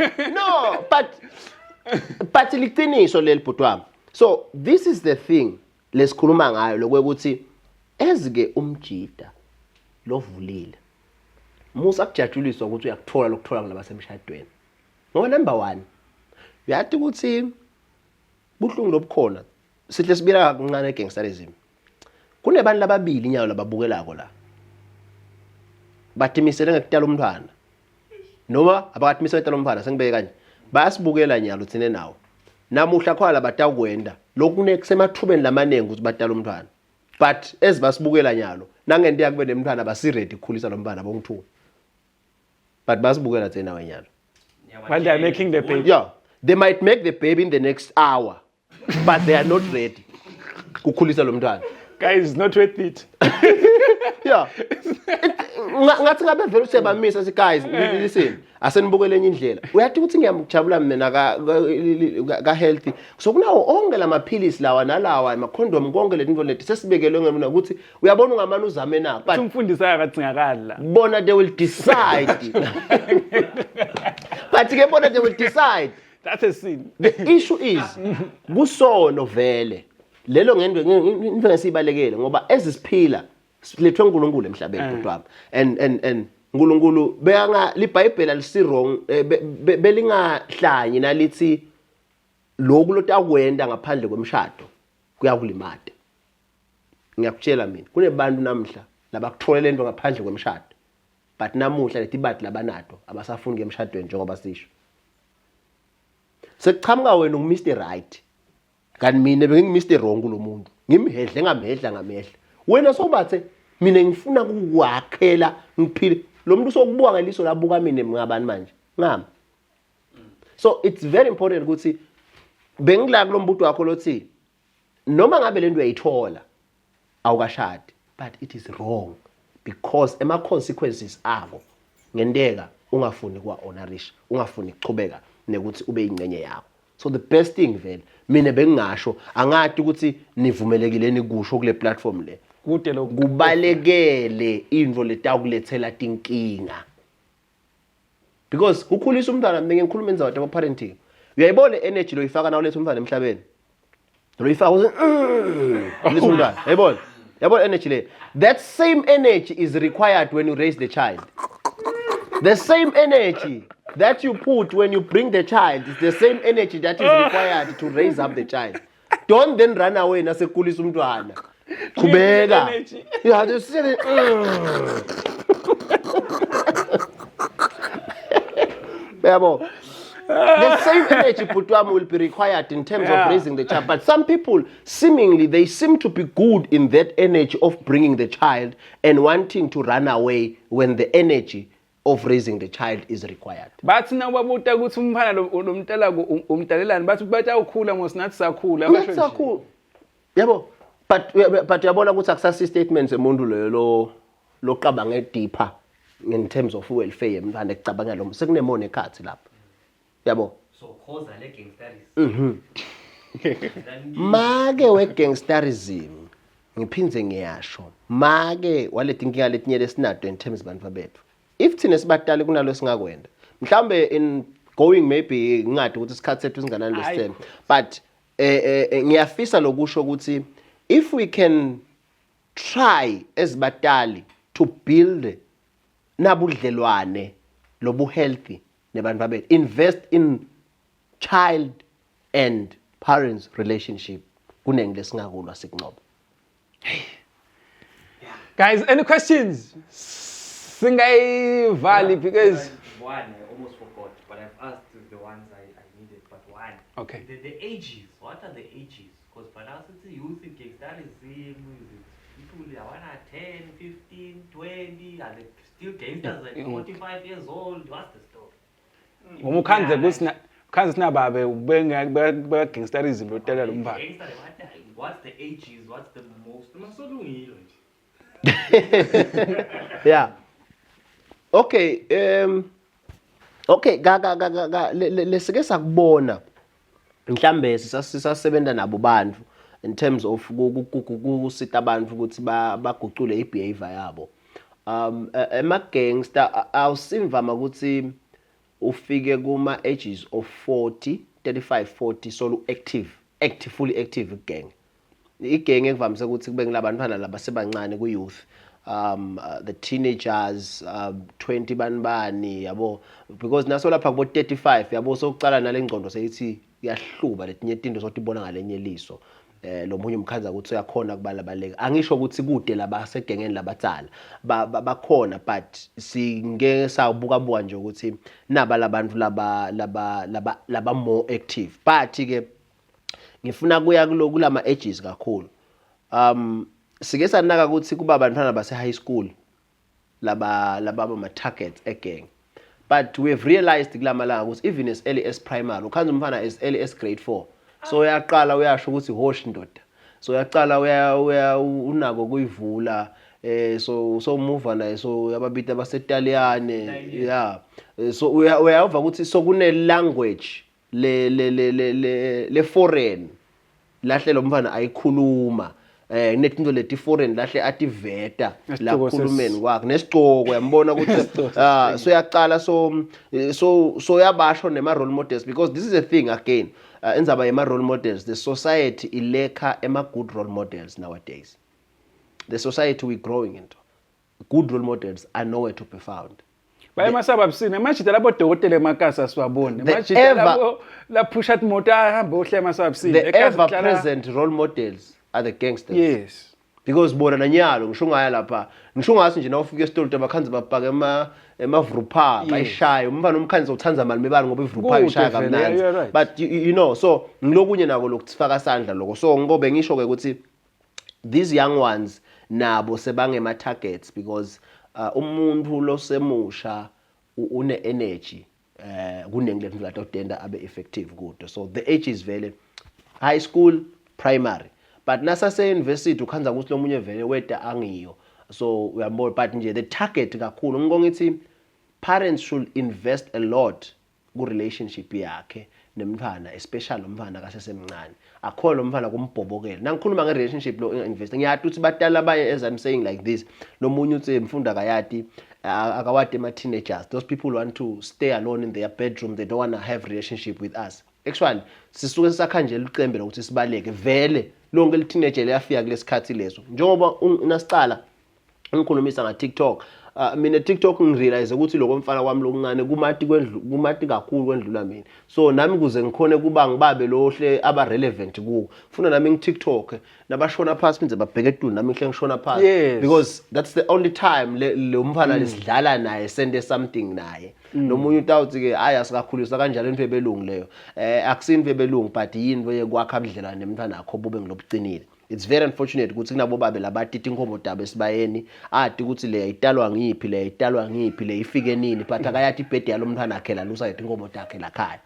but liqiniso leli bhuti wami so this is the thing lesikhuluma ngayo lokuthi ezike umjida lovulile musa kujatshuliswa ukuthi uyakuthola lokuthola ngalabasemshadweni ngoba number 1 uyathi ukuthi buhlungu lobukhona sihle sibira kancane egangsterism kunebantu lababili inyawo lababukelako la batimisele ngekutala umntwana noma abakatimisele ngekutala umntwana sengibeke kanje bayasibukela nyalo thine nawo namuhla khwala batakwenda lokunekisemathubeni lamanengi ukuthi batala umntwana but ezibasibukela nyalo nangento yakube nemntwana basiready ukukhulisa lo mntwana bongithuka but basibukela thina wenyalo while they are making the baby. Yeah, they might make the baby in the next hour but they are not ready ukukhulisa lo mntwana. Guys, not worth it. Yeah. Ngathi ngabe vele usebamisa si guys listen asenibukele enye indlela uyathi ukuthi ngiyamjabula mina ka healthy so kunawo onke lamaphilisi lawa nalawa ama condom konke letinto leti sesibekelwe ngemina ukuthi uyabona ungamani uzame na but umfundisi akancingakala bona they will decide but ke bona they will decide that's a sin. The issue is kusono vele lelo ngento ngesibalekele ngoba ezisiphila silethwe uNkulunkulu emhlabeni kodwa and uNkulunkulu beyanga liBhayibheli alisi wrong belingahlanye nalithi lokhu lotakwenda ngaphandle kwemshado kuyakulimata ngiyakutshela mina kunebantu namhla labakutholela into ngaphandle kwemshado but namuhla letibati labanato abasafuni ngemshadweni njengoba sisho sekuchamuka wena uMr Right kanti mina bengiMr Wrong kulomuntu ngimhedle ngamehla wena sobathe mina ngifuna ukwakhela ngiphile lo muntu sokubuka ngeliso labuka mina ngabani manje ngami so it's very important ukuthi bengilaka lo mbuto wakho lothi noma ngabe lento uyayithola awukashadi but it is wrong because ema consequences abo ngendeka ungafuni kwa honorish ungafuni ukuchubeka nekuthi ube ingcenye yakho so the best thing vele mina bengingasho angadi ukuthi nivumelekileni kusho kule platform le kude lokho kubalekele into letakulethela tinkinga because ukukhulisa umntwana mina ngikhuluma enza whatever parenting uyayibona energy lo ifaka nawo lethu umntwana emhlabeni lo ifaka lethu umntwana yabona energy le that same energy is required when you raise the child the same energy that you put when you bring the child is the same energy that is required to raise up the child. Don't then run away nasekhulisa umntwana. Qhubeka. Energy. Yeah, just say Yabo. The same energy Putwam will be required in terms of raising the child. But some people, seemingly, they seem to be good in that energy of bringing the child and wanting to run away when the energy of raising the child is required. Bathi na babuta ukuthi umfana lo mntala umntalelani bathi ukhula ngosinathi sakhula That's so cool. Yabo. But uyabona ukuthi akusasi statements emuntu lo qabanga deeper in terms of welfare yemntwana ecabanga lo sekunemona ekhathi lapha. Yabo. So cause le gangsterism. Make we gangsterism ngiphindze ngiyasho. Make walethe inkinga letinyele sinato in terms abantu babethu. If thina sibatali kunalo singakwenda. Mhlambe in going maybe ngadi ukuthi isikhathi sethu singanani lesithemba. But ngiyafisa lokusho ukuthi if we can try ezibatali to build nabudlelwane lobu healthy nebantu babethu, invest in child and parents relationship kunenge lesingakulwa sikunqoba. Guys, any questions? Singayivali because One, I almost forgot, but I've asked the ones I needed, but one. Okay. The ages, what are the ages? Because by now since the youth in gangsterism, people are 10, 15, 20, are they still gangsters at 45 years old? What's the story? umukhanze kusina khanze sinababe be gangsterism lotela lo mphaka. Gangster, what's the ages? What's the most? Yeah. Okay, okay, lesike sakubona mhlambe sisasebenza nabo bantu in terms of kusita abantu ukuthi bagucule ibehavior yabo. Ema gangster awusimvama ukuthi ufike kuma ages of 40, 35, 40 solo fully active gang. Igang ekuvamise ukuthi kube ngilabantwana labasebancane ku youth. The teenagers 20 banibani yabo because naso lapha kubo 35 yabo sokucala nalengqondo seyithi yahluba letinye izinto zotibona ngalenye liso lo munye umkhanza ukuthi uyakhona kubalabaleka angisho ukuthi kude labasegengeni labatsala bakhona but singeke sabuka nje ukuthi naba labantu laba more active but ke ngifuna kuya kulama ages kakhulu sike sanaka ukuthi kuba abantwana base high school laba ama targets gang but we have realized kulamalanga ukuthi even as early as primary ukhanza umfana as early as grade 4 so uyaqala uyasho ukuthi hosh ndoda so uyaqala unako kuyivula so move naye so yababita abaseTaliyane yeah so uyava ukuthi so kune language le foreign lahle lo mfana ayikhuluma netinto leti foreign lahle ativeta la khulumeni kwakhe nesigcoko uyambona ukuthi so yaqala so yabasho nema role models because this is a thing again enzaba yema role models the society ileka ema good role models nowadays the society we growing into good role models are nowhere to be found. Baye masaba busina manje labo dokotela emakasa siwabone manje labo la push out motor ahamba ohle masaba busina the ever present role models are the gangsters. Yes. Because bona nanyalo ngisho ngaya lapha ngisho ngasi nje nawufika esitolo abakhanzi babhaka emavrupa bayishaya umfana umkhanzi uthanza mali mebali ngoba ivrupa ishaya kamnandi but you know so ngilokunye nako lokuthifaka sandla lokho so ngobe ngisho ke ukuthi these young ones nabo sebangema targets because umuntu lo semusha une energy kunengile mfla todenda abe effective kude so the age is vele high school primary but nasa se university ukhanza ukuthi lo munye vele weda angiyo so uyambona but nje the target kakhulu ngithi parents should invest a lot ku relationship yakhe nemntwana especially umntwana kasesemncane akho lo mntwana kumbhobokela nangikhuluma nge-relationship lo invest ngiyati ukuthi batala baye as I'm saying like this lo munye uthi mfunda kayati akawade ama teenagers those people want to stay alone in their bedroom they don't want to have relationship with us actually sisuke sisakhanjela ucembe lokuthi sibaleke vele lonke le teenager leyafika kulesikhathi leso njengoba nasicala ngikhulumisa nga TikTok mina TikTok ngirealize ukuthi lokho mfana kwami lokuncane kumati kakhulu kwendlula mina. So nami kuze ngikhone kuba ngibabe lohle aba relevant kuwo. Funa nami ngi-TikTok nabashona phansi benze babheke etulu nami ngihle ngishona phansi. Yes. Because that's the only time lo mfana lesidlala naye sende something naye. Nomunye utawuthi ke hayi asikakhulisa kanjalo into ebelungu leyo. Akusini ebelungu but yini kwakha abudlelwane nemntwana akho bube ngilobucinile. It's very unfortunate ukuthi kunabo babe labatiti inkomo daba esibayeni ati ukuthi le italwa ngiphi le ifike nini but akayathi ibhedi yalomntwana akhe la lusa inkomo dakhe la khaya.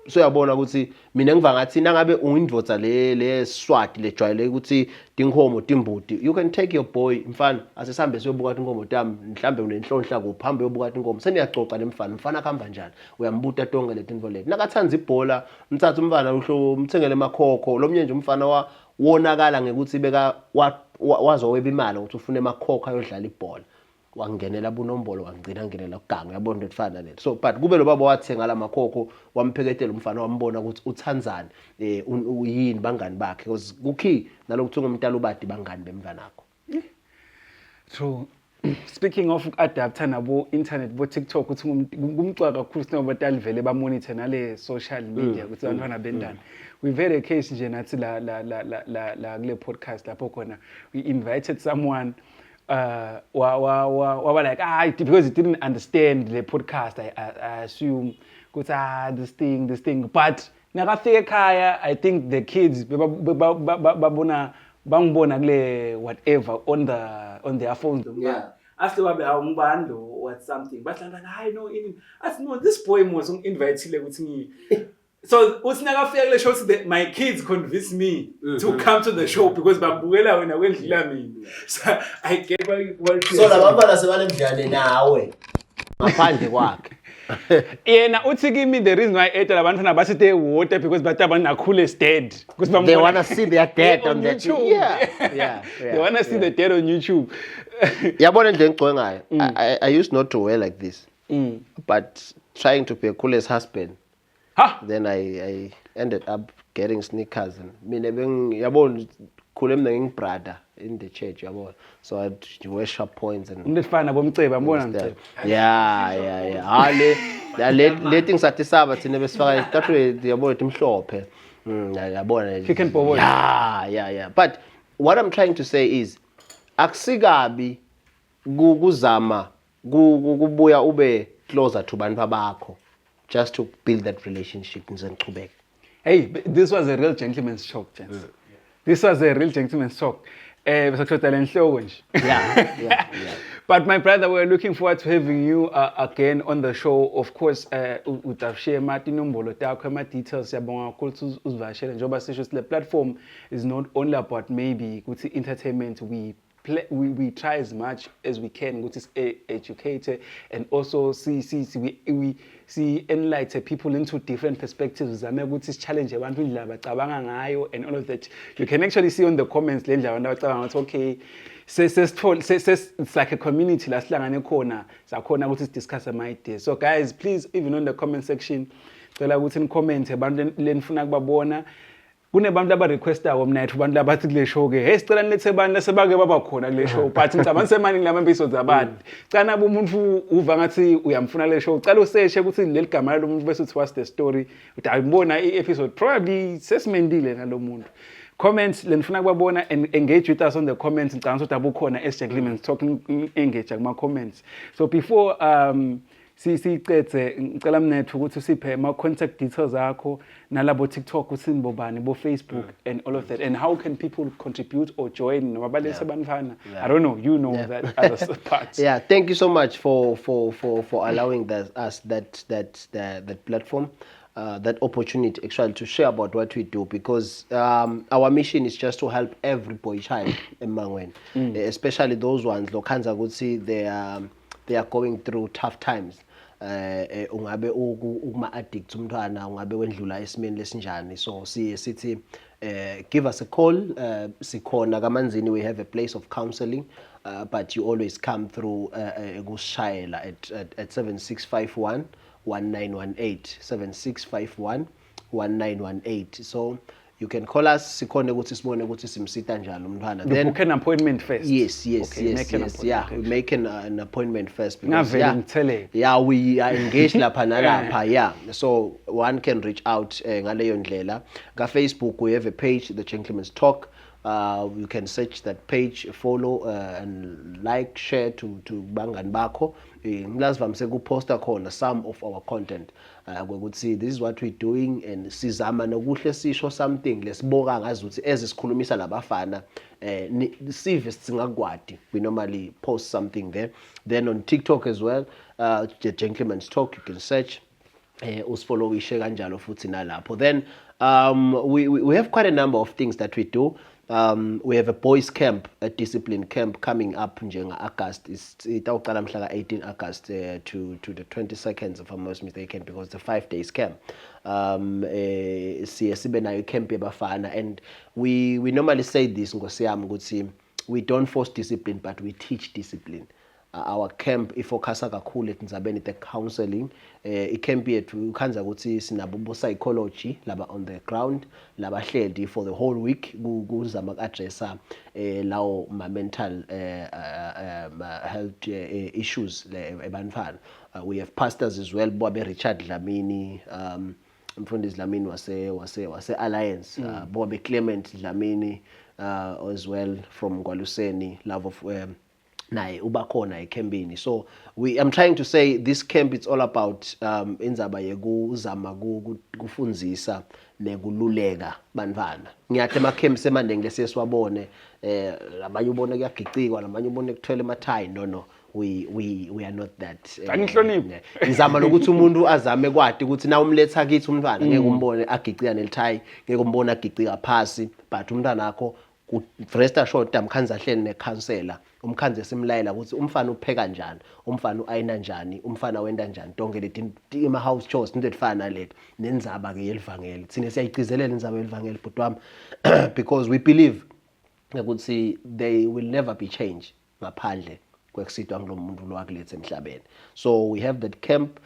So yabona ukuthi mina ngiva ngathi nangabe ungindvodza le Swati le jwayele ukuthi tinkomo timbuti, you can take your boy mfana asisambe siyobuka inkomo tami mhlambe unenhlonhla kuphambe uyobuka inkomo seniyacoca nemfana mfana akhamba njani uyambuta tonke letinto leti nakathanza ibhola mthatha umfana uhlo umthengele emakhokho lomnye nje umfana wonakala ngekuthi beka wazoweba imali ukuthi ufune emakhokho ayodlala ibhola wangenela bunombolo wangcina ngenela kuganga yabona into efana nale. So but kube lo baba wathenga la makhokho wampheketela umfana wambona ukuthi uthanzani uyini bangani bakhe because kukhi nalokuthi ngumntala ubadi bangani bemntwana nakho. True. Speaking of adapter nabo internet bo TikTok uthi ngumcwa kakhulu sinoba batali vele ba monitor nale social media ukuthi abantwana bendana. We've had a case nje nathi la kule podcast lapho khona we invited someone were like, because he didn't understand the podcast, I assume, because this thing. But nakafika ekhaya, I think the kids babona whatever on their phones. Yeah. As they were or something, but I know this boy was invited with me. So usinakafika show that my kids convinced me to come to the show because babukela wena wendlila mina. So I gave her so labafana sebalemdlane nawe ngaphandle kwakhe. Yena uthi kimi the reason why etha labantwana basithe water because bathi abantu nakhule is dead because they want to see their dad on that YouTube. Yeah. They want to see the dad on YouTube. Yabona into engicwe ngayo. I used not to wear like this. But trying to be a coolest husband. Then I ended up getting sneakers and mina yabona khule mina ngingbrother in the church yabona, so I'd wear sharp points and umfana bomceba ngibona mceba. Yeah. Le things athi saba thina besifaka istatue yabona imhlophe. Yabona. Chicken bobo. Yeah. But what I'm trying to say is akusikabi kuzama kubuya ube closer to bantu bakho. Just to build that relationship and Quebec. Hey, this was a real gentleman's talk, gents. This was a real gentleman's talk. Yeah. But my brother, we're looking forward to having you again on the show. Of course, utashare matinombolo takho ma details yabonga ukuthi uzivashele njoba sisho the platform is not only about maybe ukuthi entertainment we try as much as we can to educate and also see enlighten people into different perspectives. Challenge and all of that. You can actually see on the comments okay, it's like a community discuss some ideas. So guys, please, even on the comment section, comment kunebantu abarequesta womnight abantu abathi kule show ke hey sicela nilethe abantu lesebake baba khona kule show but ngicabanga semaningi lama episodes abantu cana umuntu uva ngathi uyamfuna le show cala useshe ukuthi leli gama lo muntu bese uthi what's the story uthi ayibona i-episode probably sesimendile nalo muntu. Comments lenifuna kubabona and engage with us on the comments ngicabanga ukuthi abukhona as talking engage kuma comments. So before sicethe ngicela mnethu ukuthi usiphe ama contact details akho nalabo TikTok usinbo bani bo Facebook and all of that, and how can people contribute or join noma balese banfana. I don't know, you know that other part. Yeah, thank you so much for allowing us that platform, that opportunity actually to share about what we do, because our mission is just to help every boy child in Mangwen, especially those ones lokhanza ukuthi they are going through tough times. Ungabe ukuma addict umntwana ungabe wendlula esimeni lesinjani, so sithi give us a call. Sikhona kaManzini, we have a place of counseling, but you always come through kushayela at 7651 1918 7651 1918. So you can call us sikhona ukuthi sibone ukuthi simsita njani umntwana. You book an appointment first. Yes, Okay, make an appointment. yeah, we make an appointment first Ngavele ngitheleke. yeah, we are engaged lapha nalapha. Yeah, so one can reach out ngaleyo ndlela. Ka Facebook we have a page, The Gentleman's Talk. You can search that page, follow and like, share to bangani bakho. Ngilazivamse kuposta khona some of our content. Ukuthi this is what we're doing and sizama nokuhle sisho something lesibonga ngazuthi ezisikhulumisa labafana sive singakwadi. We normally post something there. Then on TikTok as well, The Gentleman's Talk, you can search. Usfollow ishe kanjalo futhi nalapho. Then we have quite a number of things that we do. We have a boys camp, a discipline camp coming up njenga August. Itawuqala mhla ka 18 August to the 22nd if I'm not mistaken, because it's a 5 days camp. Sibe nayo camp yabafana, and we normally say this ngosiyami ukuthi we don't force discipline but we teach discipline. Our camp ifocus kakhulu etindzabeni the counseling. Camp yethu ukhanza ukuthi sinabo psychology laba on the ground laba hledi for the whole week kuzama addressa lawo ma mental health issues ebantfana. We have pastors as well, Bobe Richard Dlamini, Mfundisi Dlamini wase Alliance, Bobe Clement Dlamini as well from Gwaluseni, Love of naye ubakhona ekhempini. So I'm trying to say this camp, it's all about indzaba yekuzama kufundzisa nekululeka bantfana. Ngiyathi ama-camps emaningi lesesiwabone labanye ubone kuyagicikwa, labanye ubone kuthwele emathayi. No, we are not that. Angihloniphi. Ngizama nokuthi umuntu azame kwadi ukuthi na umletha kithi umntwana ngeke umbone agicika nelithayi, ngeke umbone agicika phasi, but umntwana akho rest assured amkhanza hleli necounselor, umkhanze simlayela ukuthi umfana upheka njani, umfana uayina njani, umfana wenda njani, tonke leti ima house chores into efana naleti nenzaba ke yelivangeli. Thina siyayigcizelela inzaba yelivangeli butwami because we believe ukuthi they will never be changed ngaphandle kwekusitwa ngulomuntu lo akulethe emhlabeni. So we have that camp.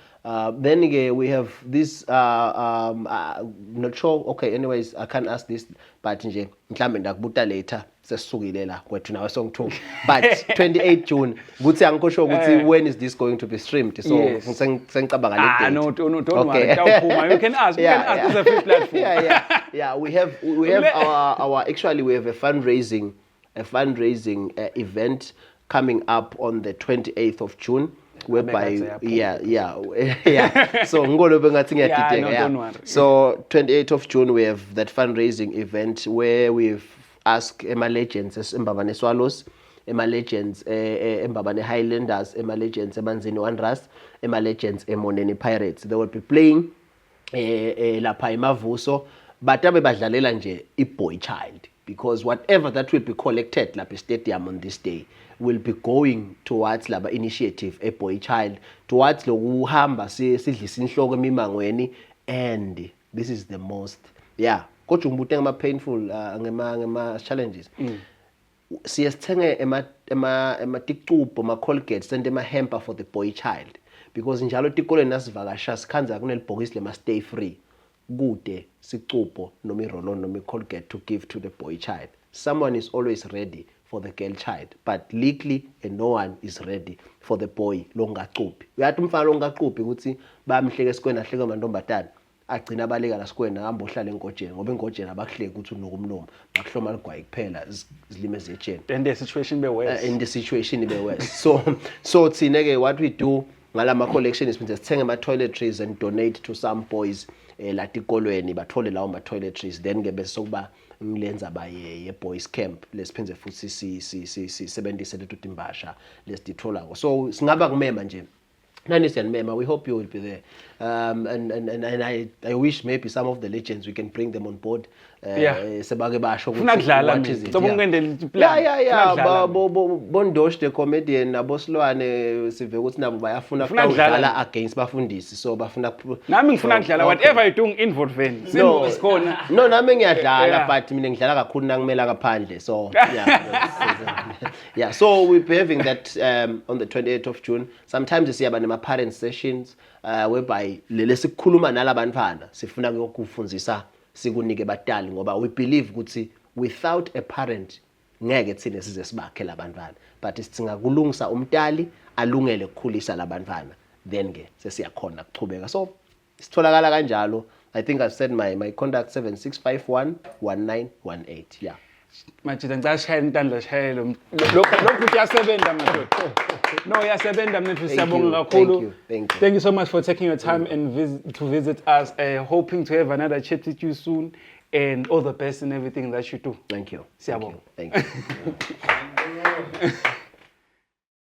Then again, we have this not sure, okay, anyways, I can't ask this, but nje mhlambe ndakubuta later sesisukile la kwethu nawe songithu. But 28 June kuthi angikosho ukuthi when is this going to be streamed? So sengicabanga le date. No, don't worry. You can ask. You can ask. It's a free platform. Yeah. We have our actually we have a fundraising event coming up on the 28th of June, whereby so ngolo bengathi ngiyadideka. So 28th of June we have that fundraising event where we've asked Emma Legends eMbabane Swallows, Emma Legends eMbabane Highlanders, Emma Legends eManzini Wanderers, Emma Legends eMoneni Pirates. They will be playing lapha eMavuso, but abe badlalela nje iBoy Child, because whatever that will be collected lapha stadium on this day will be going towards laba initiative eBoy Child, towards lokuhamba sidlisa inhloko emimangweni. And this is the most kodwa ngibute ngama painful ngema challenges. Siyasithenga ema ticubo ma Colgate send ema hamper for the Boy Child, because njalo tikoleni nasivakasha sikhanza kunelibhokisi lema stay free kude sicubo noma irolon noma Colgate to give to the Boy Child. Someone is always ready for the girl child, but legally and no one is ready for the boy longacuphi. Uyathi umfana longacuphi ukuthi bamhleke esikwena ahleke amantombazana agcina abaleka la sikwena hamba ohlala enkojeni, ngoba enkojeni abakuhleki ukuthi unokumlomo bakuhloma ligwayi kuphela zilimeze etsheni. And the situation be worse. So thina ke what we do ngalama collection is sithenga ama toiletries and donate to some boys la tikolweni bathole lawo ma toiletries, then ke bese sokuba ngilenza baye boys camp lesiphenze futhi sisebenzise lethu imbasha lesithola. So singaba kumema nje nani siyanimema. We hope you will be there, and I wish maybe some of the legends we can bring them on board. Sebake basho ukuthi Bondosh the comedian nabosilwane sive ukuthi nabo bayafuna ukudlala against bafundisi, so bafuna nami ngifuna ukudlala whatever you doing involved sikhona. No, nami ngiyadlala but mina ngidlala kakhulu nakumela kaphandle. So so we'll be having that on the 28th of June. Sometimes siyaba nema parent sessions whereby lele sikhuluma nalabantwana sifuna ukufundzisa sikunike batali ngoba we believe ukuthi without a parent ngeke thine size sibakhe labantwana but singakulungisa umtali alungele ukukhulisa labantwana then ke sesiyakhona ukuchubeka so sitholakala kanjalo. I think I've said my contact 76511918 yeah. Majida ngicela shayela intandla shayela lokhu kuyasebenza madoda. No, uyasebenza mfethu siyabonga kakhulu. Thank you so much for taking your time and to visit us. Hoping to have another chat with you soon and all the best in everything that you do. Thank you. Siyabonga. Thank you.